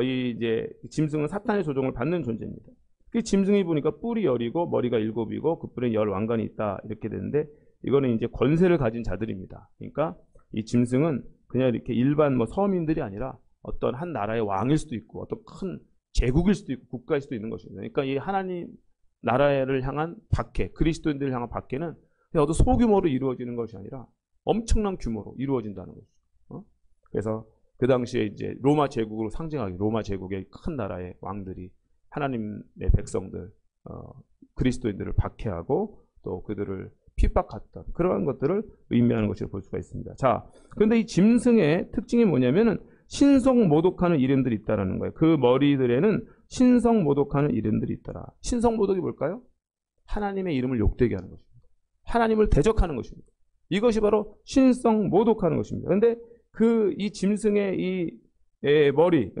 S6: 이제 짐승은 사탄의 조종을 받는 존재입니다. 그 짐승이 보니까 뿔이 10이고 머리가 7이고 그 뿔에 10 왕관이 있다 이렇게 되는데, 이거는 이제 권세를 가진 자들입니다. 그러니까 이 짐승은 그냥 이렇게 일반 뭐 서민들이 아니라 어떤 한 나라의 왕일 수도 있고 어떤 큰 제국일 수도 있고 국가일 수도 있는 것입니다. 그러니까 이 하나님 나라를 향한 박해, 그리스도인들을 향한 박해는 그냥 어떤 소규모로 이루어지는 것이 아니라 엄청난 규모로 이루어진다는 것이죠. 그래서 그 당시에 이제 로마 제국으로 상징하기, 로마 제국의 큰 나라의 왕들이 하나님의 백성들, 그리스도인들을 박해하고 또 그들을 핍박했던 그러한 것들을 의미하는 것이라고 볼 수가 있습니다. 자, 그런데 이 짐승의 특징이 뭐냐면은 신성모독하는 이름들이 있다라는 거예요. 그 머리들에는 신성모독하는 이름들이 있더라. 신성모독이 뭘까요? 하나님의 이름을 욕되게 하는 것입니다. 하나님을 대적하는 것입니다. 이것이 바로 신성모독하는 것입니다. 그런데 이 짐승의 이 머리,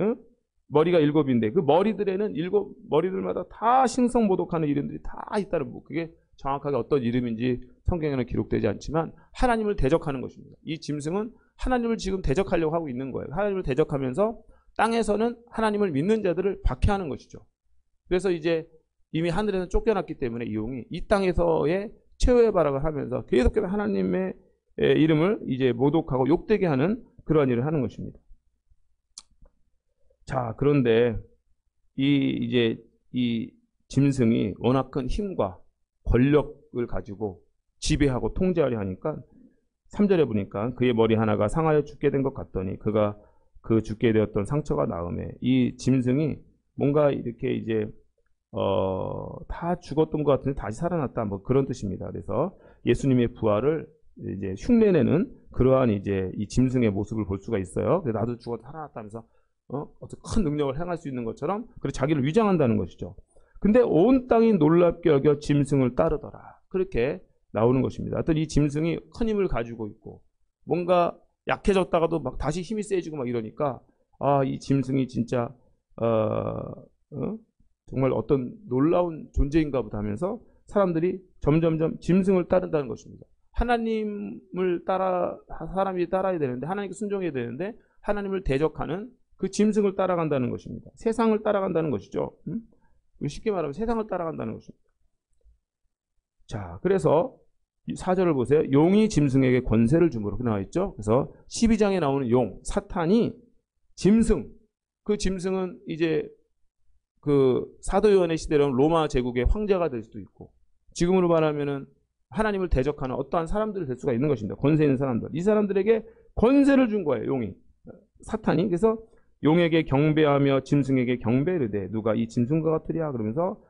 S6: 머리가 7인데 그 머리들에는 7머리들마다 다 신성모독하는 이름들이 다 있다는 거. 그게 정확하게 어떤 이름인지 성경에는 기록되지 않지만 하나님을 대적하는 것입니다. 이 짐승은 하나님을 지금 대적하려고 하고 있는 거예요. 하나님을 대적하면서 땅에서는 하나님을 믿는 자들을 박해하는 것이죠. 그래서 이제 이미 하늘에서 쫓겨났기 때문에 이 용이 이 땅에서의 최후의 발악을 하면서 계속해서 하나님의 이름을 이제 모독하고 욕되게 하는 그러한 일을 하는 것입니다. 자, 그런데 이 짐승이 워낙 큰 힘과 권력을 가지고 지배하고 통제하려 하니까 3절에 보니까 그의 머리 하나가 상하여 죽게 된 것 같더니 그가 그 죽게 되었던 상처가 나음에 이 짐승이 뭔가 이렇게 이제 다 죽었던 것 같은데 다시 살아났다 뭐 그런 뜻입니다. 그래서 예수님의 부활을 이제 흉내내는 그러한 이제 이 짐승의 모습을 볼 수가 있어요. 그래서 나도 죽어서 살아났다면서 어떤 큰 능력을 행할 수 있는 것처럼 그래서 자기를 위장한다는 것이죠. 근데 온 땅이 놀랍게 여겨 짐승을 따르더라. 그렇게 나오는 것입니다. 하여튼 이 짐승이 큰 힘을 가지고 있고 뭔가 약해졌다가도 막 다시 힘이 세지고 막 이러니까 이 짐승이 진짜 정말 어떤 놀라운 존재인가 보다 하면서 사람들이 점점점 짐승을 따른다는 것입니다. 하나님을 사람이 따라야 되는데 하나님께 순종해야 되는데 하나님을 대적하는 그 짐승을 따라간다는 것입니다. 세상을 따라간다는 것이죠. 쉽게 말하면 세상을 따라간다는 것입니다. 자, 그래서 4절을 보세요. 용이 짐승에게 권세를 줌으로 나와 있죠. 그래서 12장에 나오는 용, 사탄이 짐승, 그 짐승은 이제 그 사도 요한의 시대로 로마 제국의 황제가 될 수도 있고 지금으로 말하면은 하나님을 대적하는 어떠한 사람들이 될 수가 있는 것입니다. 권세 있는 사람들. 이 사람들에게 권세를 준 거예요. 용이. 사탄이. 그래서 용에게 경배하며 짐승에게 경배르되 누가 이 짐승과 같으랴 그러면서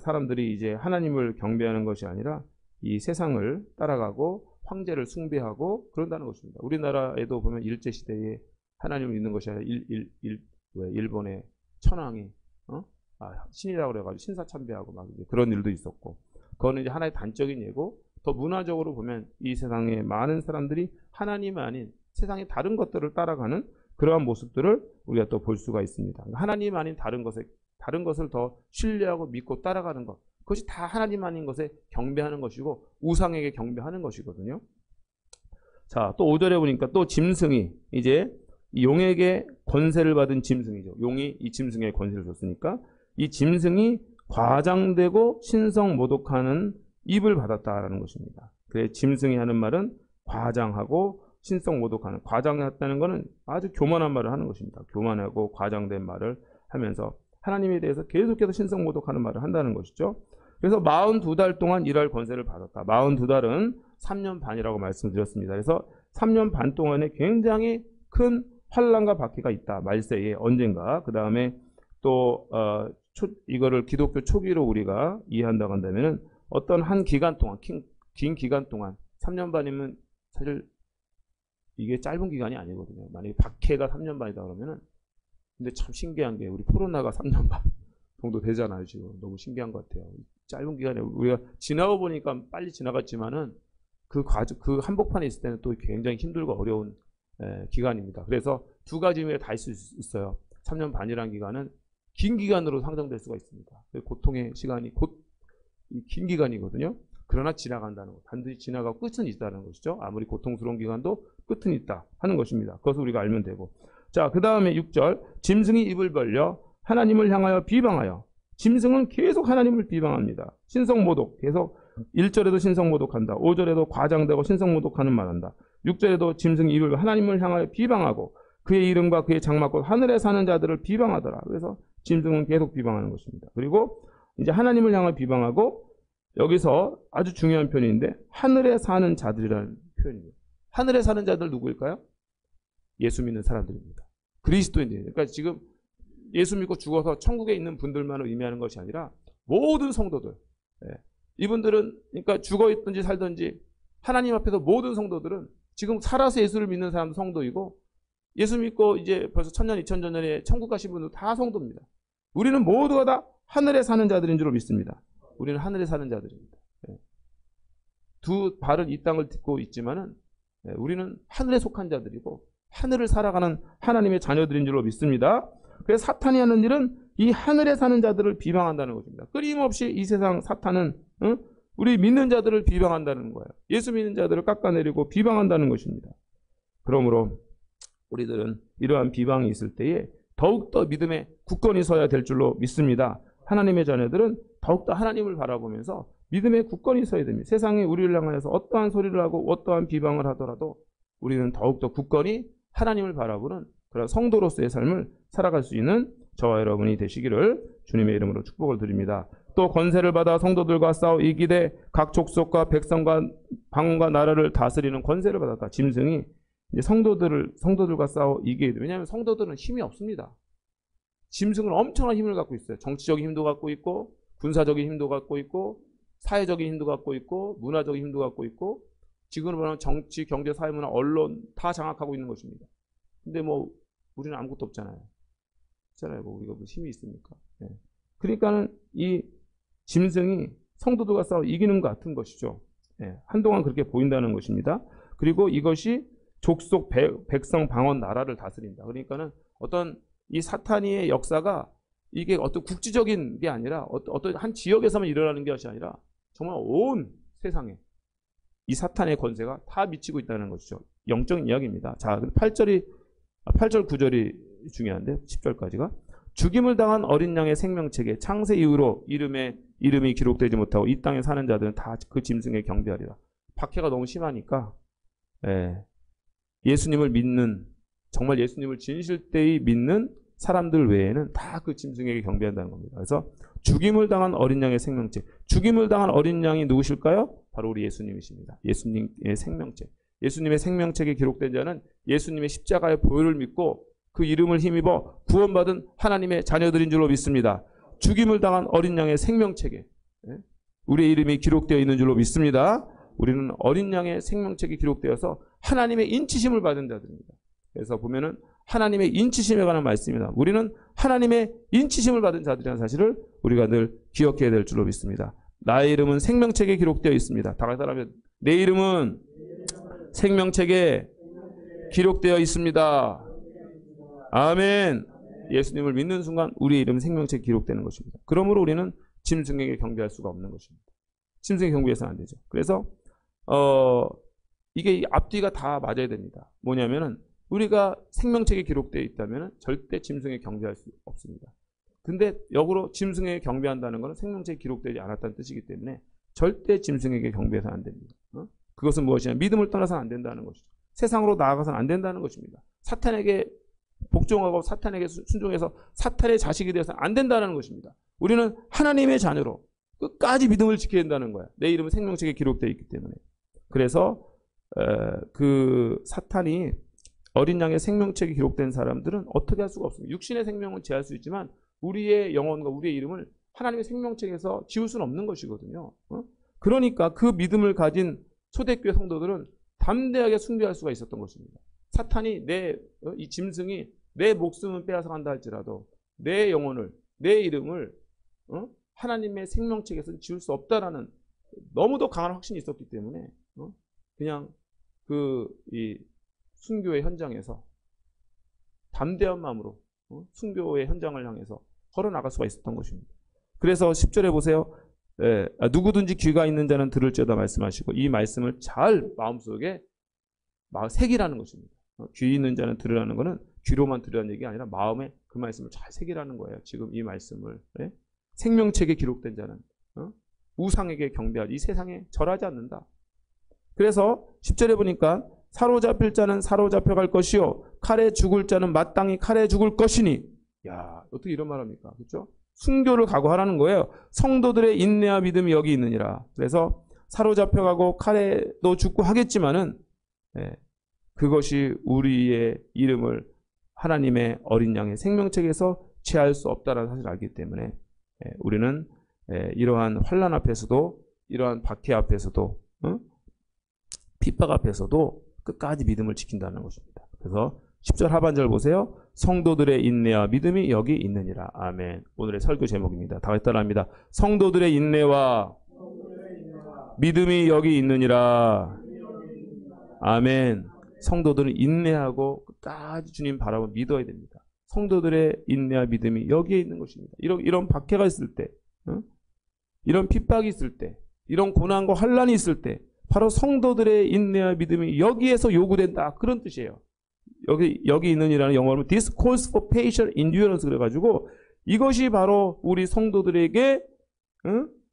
S6: 사람들이 이제 하나님을 경배하는 것이 아니라 이 세상을 따라가고 황제를 숭배하고 그런다는 것입니다. 우리나라에도 보면 일제시대에 하나님을 믿는 것이 아니라 일본의 천황이 신이라고 그래가지고 신사참배하고 막 그런 일도 있었고 그거는 이제 하나의 단적인 예고 더 문화적으로 보면 이 세상에 많은 사람들이 하나님 아닌 세상의 다른 것들을 따라가는 그러한 모습들을 우리가 또 볼 수가 있습니다. 하나님 아닌 다른 것을 더 신뢰하고 믿고 따라가는 것. 그것이 다 하나님 아닌 것에 경배하는 것이고 우상에게 경배하는 것이거든요. 자, 또 5절에 보니까 또 짐승이 이제 이 용에게 권세를 받은 짐승이죠. 용이 이 짐승에게 권세를 줬으니까 이 짐승이 과장되고 신성모독하는 입을 받았다라는 것입니다. 그래 짐승이 하는 말은 과장하고 신성모독하는, 과장했다는 것은 아주 교만한 말을 하는 것입니다. 교만하고 과장된 말을 하면서 하나님에 대해서 계속해서 신성모독하는 말을 한다는 것이죠. 그래서 42달 동안 일할 권세를 받았다. 42달은 3년 반이라고 말씀드렸습니다. 그래서 3년 반 동안에 굉장히 큰 환란과 박해가 있다. 말세에 언젠가. 그 다음에 또 이거를 기독교 초기로 우리가 이해한다고 한다면은 어떤 한 기간 동안, 긴 기간 동안 3년 반이면 사실 이게 짧은 기간이 아니거든요. 만약에 박해가 3년 반이다 그러면은 근데 참 신기한 게 우리 코로나가 3년 반 정도 되잖아요. 지금 너무 신기한 것 같아요. 짧은 기간에 우리가 지나고 보니까 빨리 지나갔지만은 그 한복판에 있을 때는 또 굉장히 힘들고 어려운 기간입니다. 그래서 두 가지 의미가 다 있을 수 있어요. 3년 반이라는 기간은 긴 기간으로 상정될 수가 있습니다. 고통의 시간이 곧 긴 기간이거든요. 그러나 지나간다는 것. 반드시 지나가고 끝은 있다는 것이죠. 아무리 고통스러운 기간도 끝은 있다 하는 것입니다. 그것을 우리가 알면 되고. 자, 그 다음에 6절. 짐승이 입을 벌려 하나님을 향하여 비방하여. 짐승은 계속 하나님을 비방합니다. 신성모독. 계속 1절에도 신성모독한다. 5절에도 과장되고 신성모독하는 말한다. 6절에도 짐승이 입을 하나님을 향하여 비방하고 그의 이름과 그의 장막과 하늘에 사는 자들을 비방하더라. 그래서 짐승은 계속 비방하는 것입니다. 그리고 이제 하나님을 향하여 비방하고 여기서 아주 중요한 표현인데 하늘에 사는 자들이라는 표현입니다. 하늘에 사는 자들 누구일까요? 예수 믿는 사람들입니다. 그리스도인들. 그러니까 지금 예수 믿고 죽어서 천국에 있는 분들만을 의미하는 것이 아니라 모든 성도들. 예. 이분들은 그러니까 죽어 있든지 살든지 하나님 앞에서 모든 성도들은 지금 살아서 예수를 믿는 사람도 성도이고 예수 믿고 이제 벌써 1000년, 2000년 전에 천국 가신 분들 다 성도입니다. 우리는 모두가 다 하늘에 사는 자들인 줄로 믿습니다. 우리는 하늘에 사는 자들입니다. 예. 두 발은 이 땅을 딛고 있지만은 예, 우리는 하늘에 속한 자들이고 하늘을 살아가는 하나님의 자녀들인 줄로 믿습니다. 그래서 사탄이 하는 일은 이 하늘에 사는 자들을 비방한다는 것입니다. 끊임없이 이 세상 사탄은 우리 믿는 자들을 비방한다는 거예요. 예수 믿는 자들을 깎아내리고 비방한다는 것입니다. 그러므로 우리들은 이러한 비방이 있을 때에 더욱더 믿음에 굳건히 서야 될 줄로 믿습니다. 하나님의 자녀들은 더욱더 하나님을 바라보면서 믿음에 굳건히 서야 됩니다. 세상이 우리를 향하여서 어떠한 소리를 하고 어떠한 비방을 하더라도 우리는 더욱더 굳건히 하나님을 바라보는 그런 성도로서의 삶을 살아갈 수 있는 저와 여러분이 되시기를 주님의 이름으로 축복을 드립니다. 또 권세를 받아 성도들과 싸워 이기되 각 족속과 백성과 방언과 나라를 다스리는 권세를 받았다. 짐승이 이제 성도들과 싸워 이기게 돼. 왜냐하면 성도들은 힘이 없습니다. 짐승은 엄청난 힘을 갖고 있어요. 정치적인 힘도 갖고 있고 군사적인 힘도 갖고 있고 사회적인 힘도 갖고 있고 문화적인 힘도 갖고 있고 지금으로 보면 정치, 경제, 사회, 문화, 언론 다 장악하고 있는 것입니다. 근데 뭐 우리는 아무것도 없잖아요. 있잖아요. 뭐 우리가 무슨 힘이 있습니까? 네. 그러니까는 이 짐승이 성도들과 싸워 이기는 것 같은 것이죠. 네. 한동안 그렇게 보인다는 것입니다. 그리고 이것이 족속, 백성, 방언, 나라를 다스린다. 그러니까는 어떤 이 사탄의 역사가 이게 어떤 국지적인 게 아니라 어떤 한 지역에서만 일어나는 것이 아니라 정말 온 세상에 이 사탄의 권세가 다 미치고 있다는 것이죠. 영적인 이야기입니다. 자, 8절, 9절이 중요한데 10절까지가 죽임을 당한 어린 양의 생명책에 창세 이후로 이름이 기록되지 못하고 이 땅에 사는 자들은 다 그 짐승에 경배하리라. 박해가 너무 심하니까 예수님을 믿는 정말 예수님을 진실되이 믿는 사람들 외에는 다 그 짐승에게 경배한다는 겁니다. 그래서 죽임을 당한 어린 양의 생명책. 죽임을 당한 어린 양이 누구실까요? 바로 우리 예수님이십니다. 예수님의 생명책. 예수님의 생명책에 기록된 자는 예수님의 십자가의 보혈을 믿고 그 이름을 힘입어 구원받은 하나님의 자녀들인 줄로 믿습니다. 죽임을 당한 어린 양의 생명책에 우리의 이름이 기록되어 있는 줄로 믿습니다. 우리는 어린 양의 생명책이 기록되어서 하나님의 인치심을 받은 자들입니다. 그래서 보면은 하나님의 인치심에 관한 말씀입니다. 우리는 하나님의 인치심을 받은 자들이라는 사실을 우리가 늘 기억해야 될 줄로 믿습니다. 나의 이름은 생명책에 기록되어 있습니다. 다 같이 따라하면 내 이름은 생명책에 기록되어 있습니다. 아멘. 예수님을 믿는 순간 우리의 이름은 생명책에 기록되는 것입니다. 그러므로 우리는 짐승에게 경배할 수가 없는 것입니다. 짐승에게 경배해서는 안 되죠. 그래서 이게 앞뒤가 다 맞아야 됩니다. 뭐냐면은 우리가 생명책에 기록되어 있다면 절대 짐승에 경배할 수 없습니다. 근데 역으로 짐승에게 경배한다는 것은 생명책에 기록되지 않았다는 뜻이기 때문에 절대 짐승에게 경배해서는 안 됩니다. 그것은 무엇이냐? 믿음을 떠나서는 안 된다는 것이죠. 세상으로 나아가서는 안 된다는 것입니다. 사탄에게 복종하고 사탄에게 순종해서 사탄의 자식이 되어서는 안 된다는 것입니다. 우리는 하나님의 자녀로 끝까지 믿음을 지켜야 된다는 거야. 내 이름은 생명책에 기록되어 있기 때문에. 그래서 그 사탄이 어린 양의 생명책에 기록된 사람들은 어떻게 할 수가 없습니다. 육신의 생명은 제할 수 있지만 우리의 영혼과 우리의 이름을 하나님의 생명책에서 지울 수는 없는 것이거든요. 그러니까 그 믿음을 가진 초대교회 성도들은 담대하게 숭배할 수가 있었던 것입니다. 사탄이 이 짐승이 내 목숨을 빼앗아간다 할지라도 내 영혼을, 내 이름을 하나님의 생명책에서 지울 수 없다라는 너무도 강한 확신이 있었기 때문에 그냥 이 순교의 현장에서 담대한 마음으로 순교의 현장을 향해서 걸어나갈 수가 있었던 것입니다. 그래서 10절에 보세요. 누구든지 귀가 있는 자는 들을지어다 말씀하시고 이 말씀을 잘 마음속에 새기라는 것입니다. 귀 있는 자는 들으라는 것은 귀로만 들으라는 얘기가 아니라 마음에 그 말씀을 잘 새기라는 거예요. 지금 이 말씀을 생명책에 기록된 자는 우상에게 경배하지 이 세상에 절하지 않는다. 그래서 10절에 보니까 사로잡힐 자는 사로잡혀갈 것이요 칼에 죽을 자는 마땅히 칼에 죽을 것이니 야 어떻게 이런 말 합니까? 그렇죠? 순교를 각오하라는 거예요. 성도들의 인내와 믿음이 여기 있느니라. 그래서 사로잡혀가고 칼에도 죽고 하겠지만은 그것이 우리의 이름을 하나님의 어린 양의 생명책에서 취할 수 없다는 사실을 알기 때문에 우리는 이러한 환난 앞에서도, 이러한 박해 앞에서도, 핍박 앞에서도 끝까지 믿음을 지킨다는 것입니다. 그래서 10절 하반절 보세요. 성도들의 인내와 믿음이 여기 있느니라. 아멘. 오늘의 설교 제목입니다. 다 같이 따라합니다. 성도들의 인내와 믿음이 여기 있느니라. 아멘. 성도들은 인내하고 끝까지 주님 바라보고 믿어야 됩니다. 성도들의 인내와 믿음이 여기에 있는 것입니다. 이런 박해가 있을 때, 이런 핍박이 있을 때, 이런 고난과 환난이 있을 때 바로 성도들의 인내와 믿음이 여기에서 요구된다. 그런 뜻이에요. 여기 있는이라는 영어로 This calls for patient endurance 그래가지고 이것이 바로 우리 성도들에게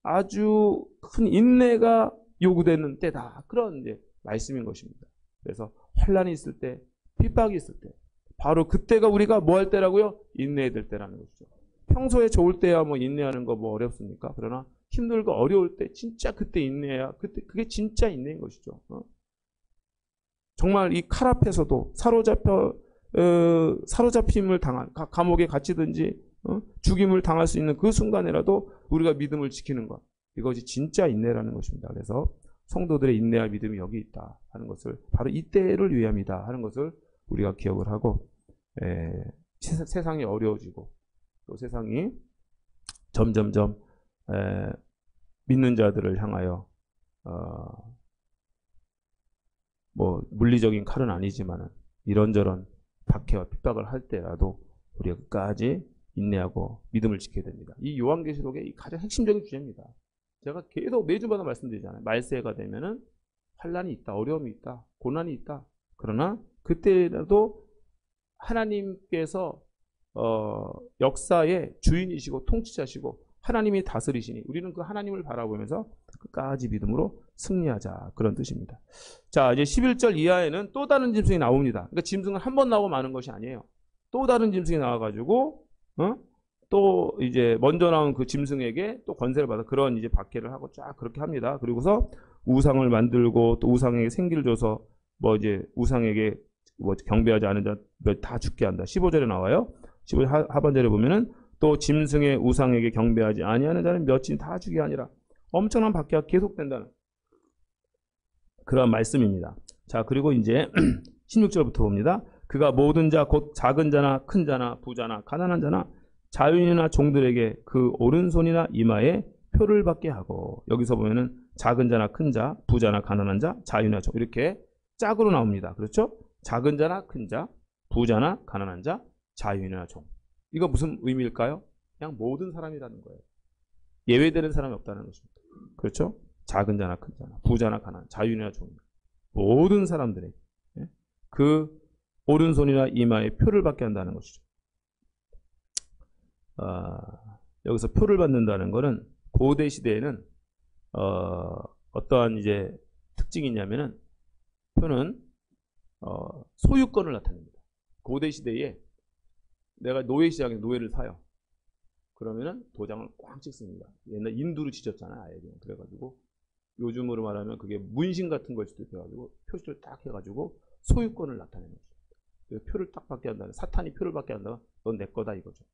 S6: 아주 큰 인내가 요구되는 때다. 그런 이제 말씀인 것입니다. 그래서 환난이 있을 때, 핍박이 있을 때 바로 그때가 우리가 뭐 할 때라고요? 인내해야 될 때라는 것이죠. 평소에 좋을 때야 뭐 인내하는 거 뭐 어렵습니까? 그러나 힘들고 어려울 때 진짜 그때 인내해야 그게 진짜 인내인 것이죠. 정말 이 칼 앞에서도 사로잡힘을 당한 감옥에 갇히든지 죽임을 당할 수 있는 그 순간에라도 우리가 믿음을 지키는 것, 이것이 진짜 인내라는 것입니다. 그래서 성도들의 인내와 믿음이 여기 있다 하는 것을 바로 이때를 위함이다 하는 것을 우리가 기억을 하고 세상이 어려워지고 또 세상이 점점점 믿는 자들을 향하여 뭐 물리적인 칼은 아니지만은 이런저런 박해와 핍박을 할 때라도 우리가 끝까지 인내하고 믿음을 지켜야 됩니다. 이 요한계시록의 가장 핵심적인 주제입니다. 제가 계속 매주마다 말씀드리잖아요. 말세가 되면은 환난이 있다, 어려움이 있다, 고난이 있다. 그러나 그때라도 하나님께서 역사의 주인이시고 통치자시고 하나님이 다스리시니 우리는 그 하나님을 바라보면서 끝까지 믿음으로 승리하자. 그런 뜻입니다. 자, 이제 11절 이하에는 또 다른 짐승이 나옵니다. 그러니까 짐승은 한 번 나오고 마는 것이 아니에요. 또 다른 짐승이 나와가지고, 또 이제 먼저 나온 그 짐승에게 또 권세를 받아 그런 이제 박해를 하고 쫙 그렇게 합니다. 그리고서 우상을 만들고 또 우상에게 생기를 줘서 뭐 이제 우상에게 뭐 경배하지 않은 자 다 죽게 한다. 15절에 나와요. 15절 하반절에 보면은 또 짐승의 우상에게 경배하지 아니하는 자는 몇진 다 죽게 하니라. 엄청난 박해가 계속된다는 그런 말씀입니다. 자, 그리고 이제 16절부터 봅니다. 그가 모든 자 곧 작은 자나 큰 자나 부자나 가난한 자나 자유인이나 종들에게 그 오른손이나 이마에 표를 받게 하고, 여기서 보면은 작은 자나 큰 자, 부자나 가난한 자, 자유인이나 종 이렇게 짝으로 나옵니다. 그렇죠? 작은 자나 큰 자, 부자나 가난한 자, 자유인이나 종. 이거 무슨 의미일까요? 그냥 모든 사람이라는 거예요. 예외되는 사람이 없다는 것입니다. 그렇죠? 작은 자나 큰 자나 부자나 가난한 자유인이나 종 모든 사람들에게 그 오른손이나 이마에 표를 받게 한다는 것이죠. 여기서 표를 받는다는 것은 고대 시대에는 어떠한 이제 특징이 있냐면은 표는 소유권을 나타냅니다. 고대 시대에 내가 노예 시장에 노예를 사요. 그러면은 도장을 꽉 찍습니다. 옛날 인두로 지졌잖아요, 아예. 그래가지고 요즘으로 말하면 그게 문신 같은 걸 수도 있어가지고 표시를 딱 해가지고 소유권을 나타내는 거죠. 표를 딱 받게 한다는, 사탄이 표를 받게 한다면 넌 내 거다 이거죠.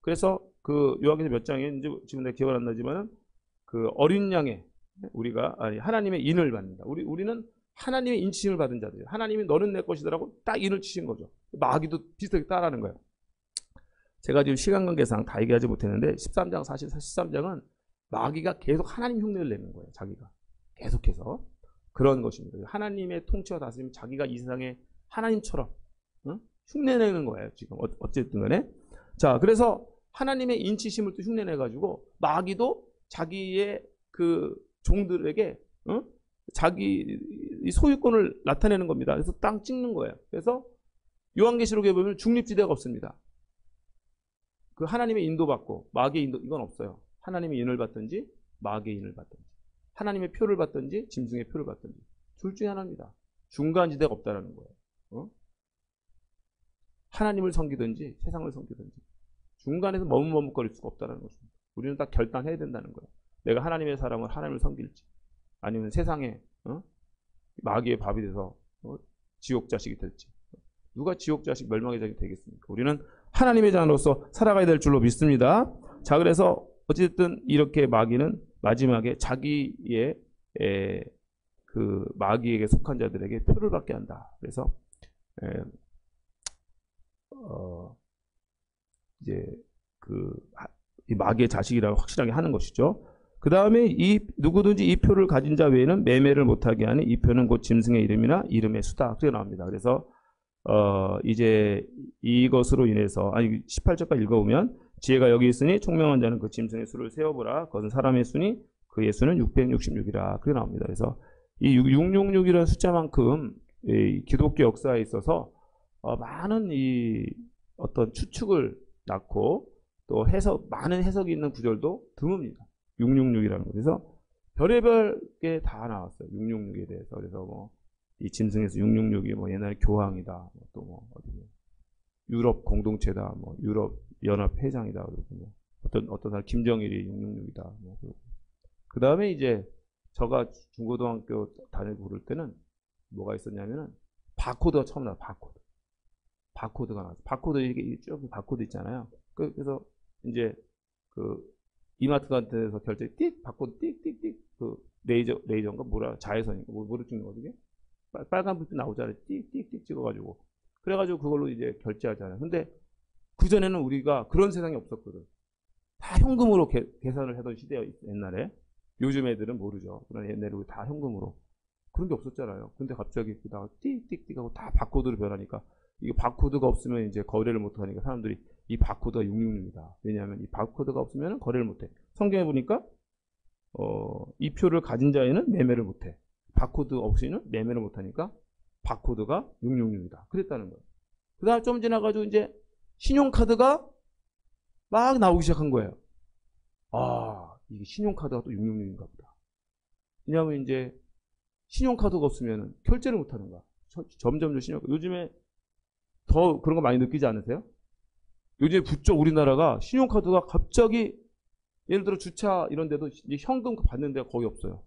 S6: 그래서 그 요한계시록 몇 장에 이제 지금 내가 기억은 안 나지만은 그 어린 양의 우리가 하나님의 인을 받는다. 우리는 하나님의 인치심을 받은 자들이에요. 하나님이 너는 내 것이더라고 딱 인을 치신 거죠. 마귀도 비슷하게 따라하는 거예요. 제가 지금 시간 관계상 다 얘기하지 못했는데 13장, 13장은 마귀가 계속 하나님 흉내를 내는 거예요. 자기가 계속해서 그런 것입니다. 하나님의 통치와 다스림, 자기가 이 세상에 하나님처럼 흉내내는 거예요. 지금 어쨌든 간에. 자, 그래서 하나님의 인치심을 또 흉내내가지고 마귀도 자기의 그 종들에게 자기 소유권을 나타내는 겁니다. 그래서 땅 찍는 거예요. 그래서 요한계시록에 보면 중립지대가 없습니다. 그 하나님의 인도받고 마귀의 인도 이건 없어요. 하나님의 인을 받든지 마귀의 인을 받든지 하나님의 표를 받든지 짐승의 표를 받든지 둘 중에 하나입니다. 중간지대가 없다는 거예요. 하나님을 섬기든지 세상을 섬기든지 중간에서 머뭇머뭇거릴 수가 없다는 것입니다. 우리는 딱 결단해야 된다는 거예요. 내가 하나님의 사람은 하나님을 섬길지 아니면 세상에 마귀의 밥이 돼서 지옥 자식이 될지. 누가 지옥 자식 멸망의 자식이 되겠습니까? 우리는 하나님의 자녀로서 살아가야 될 줄로 믿습니다. 자, 그래서 어쨌든 이렇게 마귀는 마지막에 자기의 그 마귀에게 속한 자들에게 표를 받게 한다. 그래서 이제 이 마귀의 자식이라고 확실하게 하는 것이죠. 그 다음에 누구든지 이 표를 가진 자 외에는 매매를 못하게 하니 이 표는 곧 짐승의 이름이나 이름의 수다. 그렇게 나옵니다. 그래서 이제 이것으로 인해서 18절까지 읽어보면 지혜가 여기 있으니 총명한 자는 그 짐승의 수를 세어보라. 그것은 사람의 수니 그의 수는 666이라. 그렇게 나옵니다. 그래서 이 666이라는 숫자만큼 이 기독교 역사에 있어서 많은 이 어떤 추측을 낳고 또 많은 해석이 있는 구절도 드뭅니다. 666이라는 거. 그래서 별의별 게 다 나왔어요. 666에 대해서. 그래서 뭐 이 짐승에서 666이 뭐 옛날에 교황이다. 또 뭐 어디 유럽 공동체다. 뭐 유럽 연합 회장이다. 그리고 뭐 어떤 사람 김정일이 666이다. 뭐 그 다음에 이제 제가 중고등학교 다니고 그럴 때는 뭐가 있었냐면은 바코드가 처음 나와. 바코드가 나왔어. 바코드 이게 쭉 바코드 있잖아요. 그래서 이제 그 이마트 같은 데서 결제 띡 바코드 띡띡띡 그 레이저인가 뭐라 자외선인가 뭐를 찍는 거지 이게 빨간 불빛 나오잖아요. 띡띡띡 찍어가지고 그래가지고 그걸로 이제 결제하잖아요. 근데 그 전에는 우리가 그런 세상이 없었거든. 다 현금으로 계산을 하던 시대야 옛날에. 요즘 애들은 모르죠. 그런 옛날에 다 현금으로 그런 게 없었잖아요. 근데 갑자기 그다가 띡띡띡 하고 다 바코드로 변하니까 이게 바코드가 없으면 이제 거래를 못 하니까 사람들이 이 바코드가 666이다. 왜냐하면 이 바코드가 없으면 거래를 못 해. 성경에 보니까 이 표를 가진 자에는 매매를 못 해. 바코드 없이는 매매를 못 하니까 바코드가 666이다. 그랬다는 거예요. 그다음 좀 지나가지고 이제 신용카드가 막 나오기 시작한 거예요. 이게 신용카드가 또 666인가 보다. 왜냐하면 이제 신용카드가 없으면 결제를 못 하는 거야. 점점 신용카드. 요즘에 더 그런 거 많이 느끼지 않으세요? 요즘 부쩍 우리나라가 신용카드가 갑자기 예를 들어 주차 이런 데도 현금 받는 데가 거의 없어요.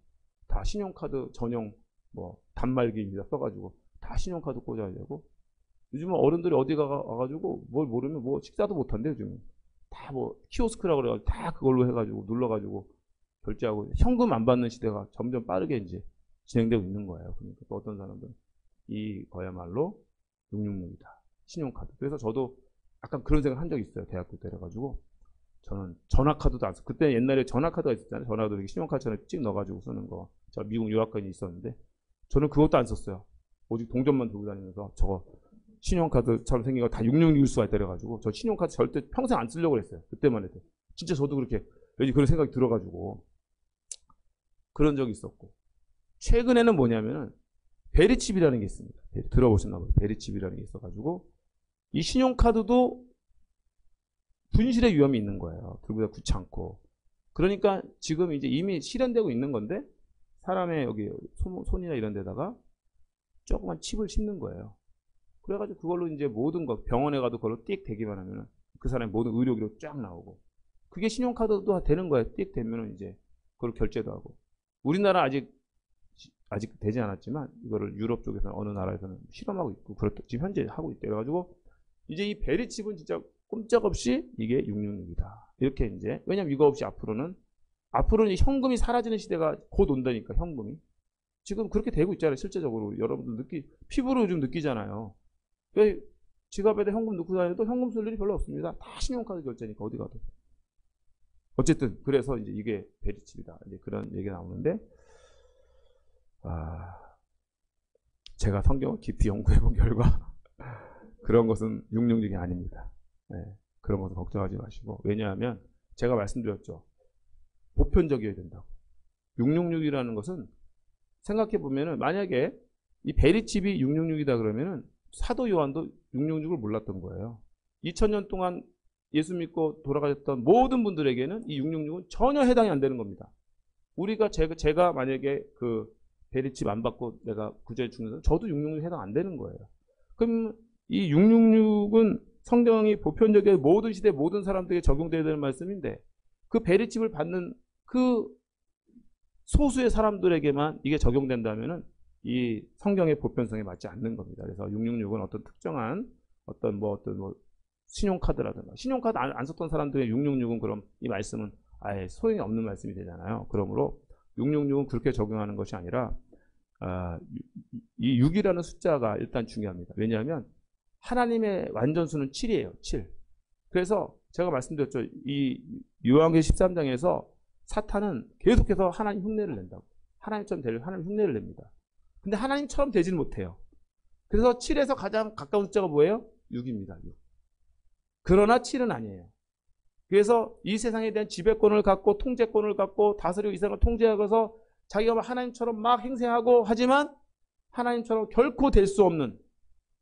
S6: 다 신용카드 전용 뭐 단말기입니다. 써가지고 다 신용카드 꽂아야 되고 요즘은 어른들이 어디 가가지고 뭘 모르면 뭐 식사도 못 한대요. 요즘은 다 뭐 키오스크라고 그래가지고 다 그걸로 해가지고 눌러가지고 결제하고 현금 안 받는 시대가 점점 빠르게 이제 진행되고 있는 거예요. 그러니까 또 어떤 사람들은 이거야말로 666이다. 신용카드. 그래서 저도 약간 그런 생각 한 적이 있어요. 대학교 때. 그래가지고 저는 전화카드도 안 써. 그때 옛날에 전화카드가 있었잖아요. 전화도 이렇게 신용카드처럼 찍 넣어가지고 쓰는 거. 저 미국 유학관이 있었는데 저는 그것도 안 썼어요. 오직 동전만 들고 다니면서 저거 신용카드처럼 생긴 거 다 666일 수가 있다 그래가지고 저 신용카드 절대 평생 안 쓰려고 그랬어요. 그때만 해도. 진짜 저도 그렇게 왠지 그런 생각이 들어가지고 그런 적이 있었고 최근에는 뭐냐면은 베리칩이라는 게 있습니다. 들어보셨나 봐요. 베리칩이라는 게 있어가지고 이 신용카드도 분실의 위험이 있는 거예요. 들고 굳지 않고. 그러니까 지금 이제 이미 실현되고 있는 건데 사람의 여기 손이나 이런 데다가 조그만 칩을 씹는 거예요. 그래가지고 그걸로 이제 모든 것 병원에 가도 그걸로 띡 대기만 하면은 그 사람의 모든 의료기록 쫙 나오고 그게 신용카드도 되는 거예요. 띡 되면은 이제 그걸 결제도 하고 우리나라 아직 되지 않았지만 이거를 유럽 쪽에서는 어느 나라에서는 실험하고 있고 지금 현재 하고 있대. 그래가지고 이제 이 베리칩은 진짜 꼼짝없이 이게 666이다. 이렇게 이제 왜냐면 이거 없이 앞으로는 현금이 사라지는 시대가 곧 온다니까 현금이 지금 그렇게 되고 있잖아요. 실제적으로 여러분들 피부로 요즘 느끼잖아요. 왜 지갑에다 현금 넣고 다녀도 현금 쓸 일이 별로 없습니다. 다 신용카드 결제니까 어디 가도. 어쨌든 그래서 이제 이게 베리칩이다. 이제 그런 얘기가 나오는데 제가 성경을 깊이 연구해 본 결과 그런 것은 666이 아닙니다. 네, 그런 것은 걱정하지 마시고 왜냐하면 제가 말씀드렸죠. 보편적이어야 된다고. 666이라는 것은 생각해 보면은 만약에 이 베리칩이 666이다 그러면은 사도 요한도 666을 몰랐던 거예요. 2000년 동안 예수 믿고 돌아가셨던 모든 분들에게는 이 666은 전혀 해당이 안 되는 겁니다. 제가 만약에 그 베리칩 안 받고 내가 구제에 죽는 저도 666에 해당 안 되는 거예요. 그럼 이 666은 성경이 보편적인 모든 시대 모든 사람들에게 적용되어야 되는 말씀인데 그 베리칩을 받는 그 소수의 사람들에게만 이게 적용된다면은 이 성경의 보편성에 맞지 않는 겁니다. 그래서 666은 어떤 특정한 어떤 신용카드라든가 신용카드 안 썼던 사람들의 666은 그럼 이 말씀은 아예 소용이 없는 말씀이 되잖아요. 그러므로 666은 그렇게 적용하는 것이 아니라 이 6이라는 숫자가 일단 중요합니다. 왜냐하면 하나님의 완전수는 7이에요. 7. 그래서 제가 말씀드렸죠. 이 요한계시록 13장에서 사탄은 계속해서 하나님 흉내를 낸다고. 하나님처럼 되려고 하나님 흉내를 냅니다. 근데 하나님처럼 되지는 못해요. 그래서 7에서 가장 가까운 숫자가 뭐예요? 6입니다. 6. 그러나 7은 아니에요. 그래서 이 세상에 대한 지배권을 갖고 통제권을 갖고 다스리고 이 세상을 통제하고서 자기가 하나님처럼 막 행세하고 하지만 하나님처럼 결코 될 수 없는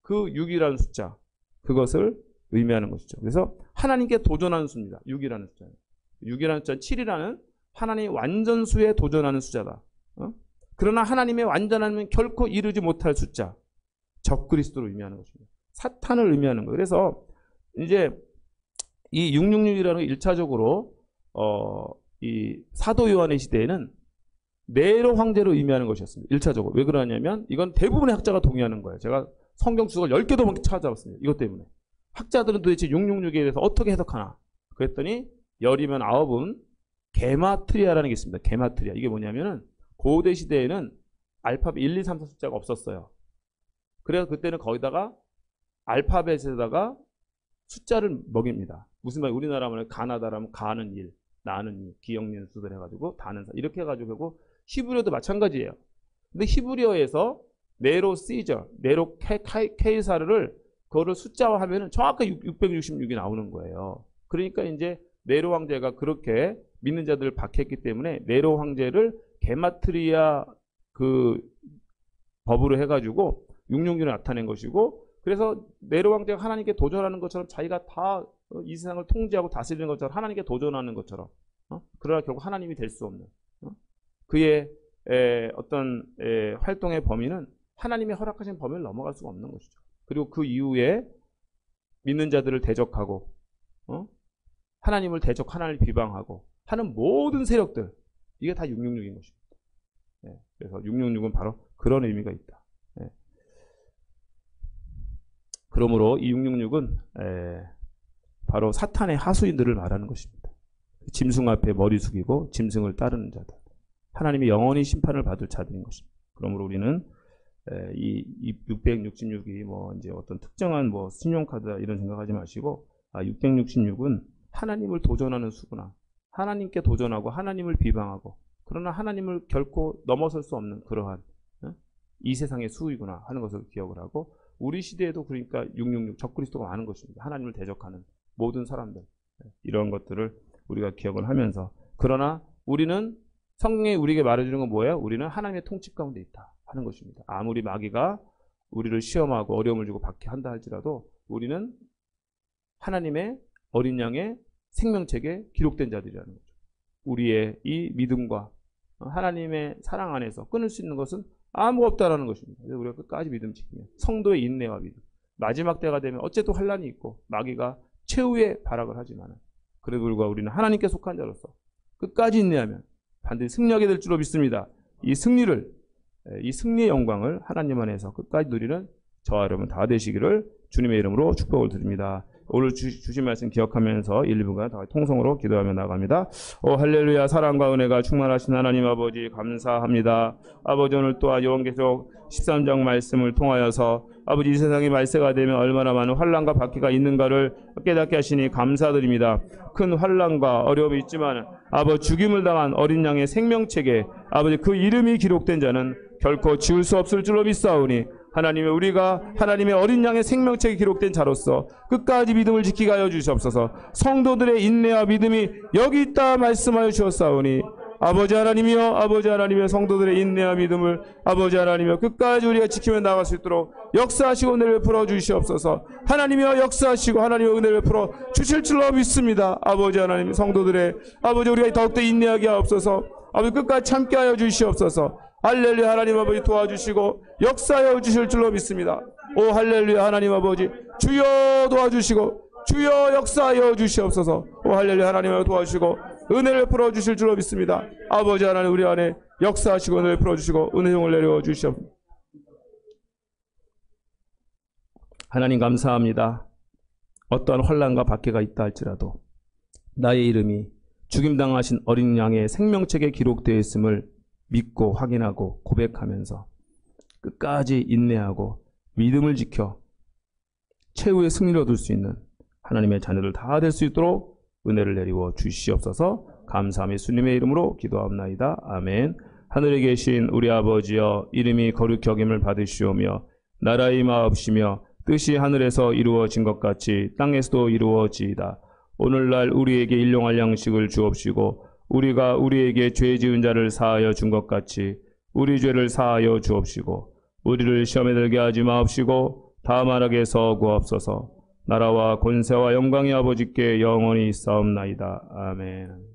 S6: 그 6이라는 숫자, 그것을 의미하는 것이죠. 그래서 하나님께 도전하는 수입니다. 6이라는 숫자는. 6이라는 숫자, 7이라는 하나님의 완전수에 도전하는 숫자다. 그러나 하나님의 완전함은 결코 이루지 못할 숫자, 적그리스도를 의미하는 것입니다. 사탄을 의미하는 거예요. 그래서 이제 이 666이라는 1차적으로 이 사도 요한의 시대에는 네로 황제를 의미하는 것이었습니다. 1차적으로. 왜 그러냐면 이건 대부분의 학자가 동의하는 거예요. 제가 성경 주석을 10개도 넘게 찾아봤습니다. 이것 때문에. 학자들은 도대체 666에 대해서 어떻게 해석하나? 그랬더니 열이면 9은 게마트리아라는 게 있습니다. 게마트리아. 이게 뭐냐면은 고대 시대에는 알파벳 1, 2, 3, 4 숫자가 없었어요. 그래서 그때는 거기다가 알파벳에다가 숫자를 먹입니다. 무슨 말? 우리나라 말에 가나다라면 가는 1, 나는 2, 기억니은 수들 해가지고 다는 4 이렇게 해가지고 히브리어도 마찬가지예요. 근데 히브리어에서 네로 시저, 네로 케이사르를 그거를 숫자화하면은 정확하게 666이 나오는 거예요. 그러니까 이제 네로 황제가 그렇게 믿는 자들을 박해했기 때문에 네로 황제를 게마트리아 그 법으로 해가지고 666을 나타낸 것이고, 그래서 네로 황제가 하나님께 도전하는 것처럼 자기가 다 이 세상을 통제하고 다스리는 것처럼 하나님께 도전하는 것처럼, 그러나 결국 하나님이 될 수 없는 그의 어떤 활동의 범위는 하나님이 허락하신 범위를 넘어갈 수가 없는 것이죠. 그리고 그 이후에 믿는 자들을 대적하고 하나님을 하나님을 비방하고 하는 모든 세력들, 이게 다 666인 것입니다. 그래서 666은 바로 그런 의미가 있다. 그러므로 이 666은 바로 사탄의 하수인들을 말하는 것입니다. 짐승 앞에 머리 숙이고 짐승을 따르는 자들, 하나님이 영원히 심판을 받을 자들인 것입니다. 그러므로 우리는 이 666이 뭐 이제 어떤 특정한 뭐 신용카드다 이런 생각하지 마시고, 666은 하나님을 도전하는 수구나. 하나님께 도전하고 하나님을 비방하고 그러나 하나님을 결코 넘어설 수 없는 그러한 이 세상의 수이구나 하는 것을 기억을 하고, 우리 시대에도 그러니까 666 적그리스도가 많은 것입니다. 하나님을 대적하는 모든 사람들, 이런 것들을 우리가 기억을 하면서, 그러나 우리는 성경에 우리에게 말해주는 건 뭐예요? 우리는 하나님의 통치 가운데 있다 하는 것입니다. 아무리 마귀가 우리를 시험하고 어려움을 주고 박해한다 할지라도 우리는 하나님의 어린 양의 생명책에 기록된 자들이라는 거죠. 우리의 이 믿음과 하나님의 사랑 안에서 끊을 수 있는 것은 아무 없다라는 것입니다. 그래서 우리가 끝까지 믿음 지키면, 성도의 인내와 믿음, 마지막 때가 되면 어쨌든 환란이 있고 마귀가 최후의 발악을 하지만 그래도 불구하고 우리는 하나님께 속한 자로서 끝까지 인내하면 반드시 승리하게 될 줄로 믿습니다. 이 승리의 영광을 하나님 안에서 끝까지 누리는 저와 여러분 다 되시기를 주님의 이름으로 축복을 드립니다. 오늘 주신 말씀 기억하면서 1, 2분간 다 통성으로 기도하며 나갑니다. 오 할렐루야. 사랑과 은혜가 충만하신 하나님 아버지 감사합니다. 아버지 오늘 또한 요한계시록 13장 말씀을 통하여서 아버지 이 세상이 말세가 되면 얼마나 많은 환난과 박해가 있는가를 깨닫게 하시니 감사드립니다. 큰 환난과 어려움이 있지만 아버지 죽임을 당한 어린 양의 생명책에 아버지 그 이름이 기록된 자는 결코 지울 수 없을 줄로 믿사오니 하나님의 우리가 하나님의 어린 양의 생명책에 기록된 자로서 끝까지 믿음을 지키게 하여 주시옵소서. 성도들의 인내와 믿음이 여기 있다 말씀하여 주었사오니 아버지 하나님이여 성도들의 인내와 믿음을 아버지 하나님이여 끝까지 우리가 지키며 나갈 수 있도록 역사하시고 은혜를 베풀어 주시옵소서. 하나님이여 역사하시고 하나님의 은혜를 베풀어 주실 줄로 믿습니다. 아버지 하나님 성도들의 아버지 우리가 더욱더 인내하게 하옵소서. 아버지 끝까지 참게 하여 주시옵소서. 할렐루야. 하나님 아버지 도와주시고 역사하여 주실 줄로 믿습니다. 오 할렐루야. 하나님 아버지 주여 도와주시고 주여 역사하여 주시옵소서. 오 할렐루야. 하나님 아버지 도와주시고 은혜를 풀어주실 줄로 믿습니다. 아버지 하나님 우리 안에 역사하시고 은혜를 풀어주시고 은혜종을 내려 주시옵소서. 하나님 감사합니다. 어떠한 환난과 박해가 있다 할지라도 나의 이름이 죽임당하신 어린 양의 생명책에 기록되어 있음을 믿고 확인하고 고백하면서 끝까지 인내하고 믿음을 지켜 최후의 승리를 얻을 수 있는 하나님의 자녀들 다 될 수 있도록 은혜를 내리워 주시옵소서. 감사함이 예수님의 이름으로 기도합나이다. 아멘. 하늘에 계신 우리 아버지여, 이름이 거룩히 여김을 받으시오며 나라의 임하옵시며 뜻이 하늘에서 이루어진 것 같이 땅에서도 이루어지이다. 오늘날 우리에게 일용할 양식을 주옵시고 우리가 우리에게 죄 지은 자를 사하여 준 것 같이 우리 죄를 사하여 주옵시고 우리를 시험에 들게 하지 마옵시고 다만 악에서 구하옵소서. 나라와 권세와 영광이 아버지께 영원히 있사옵나이다. 아멘.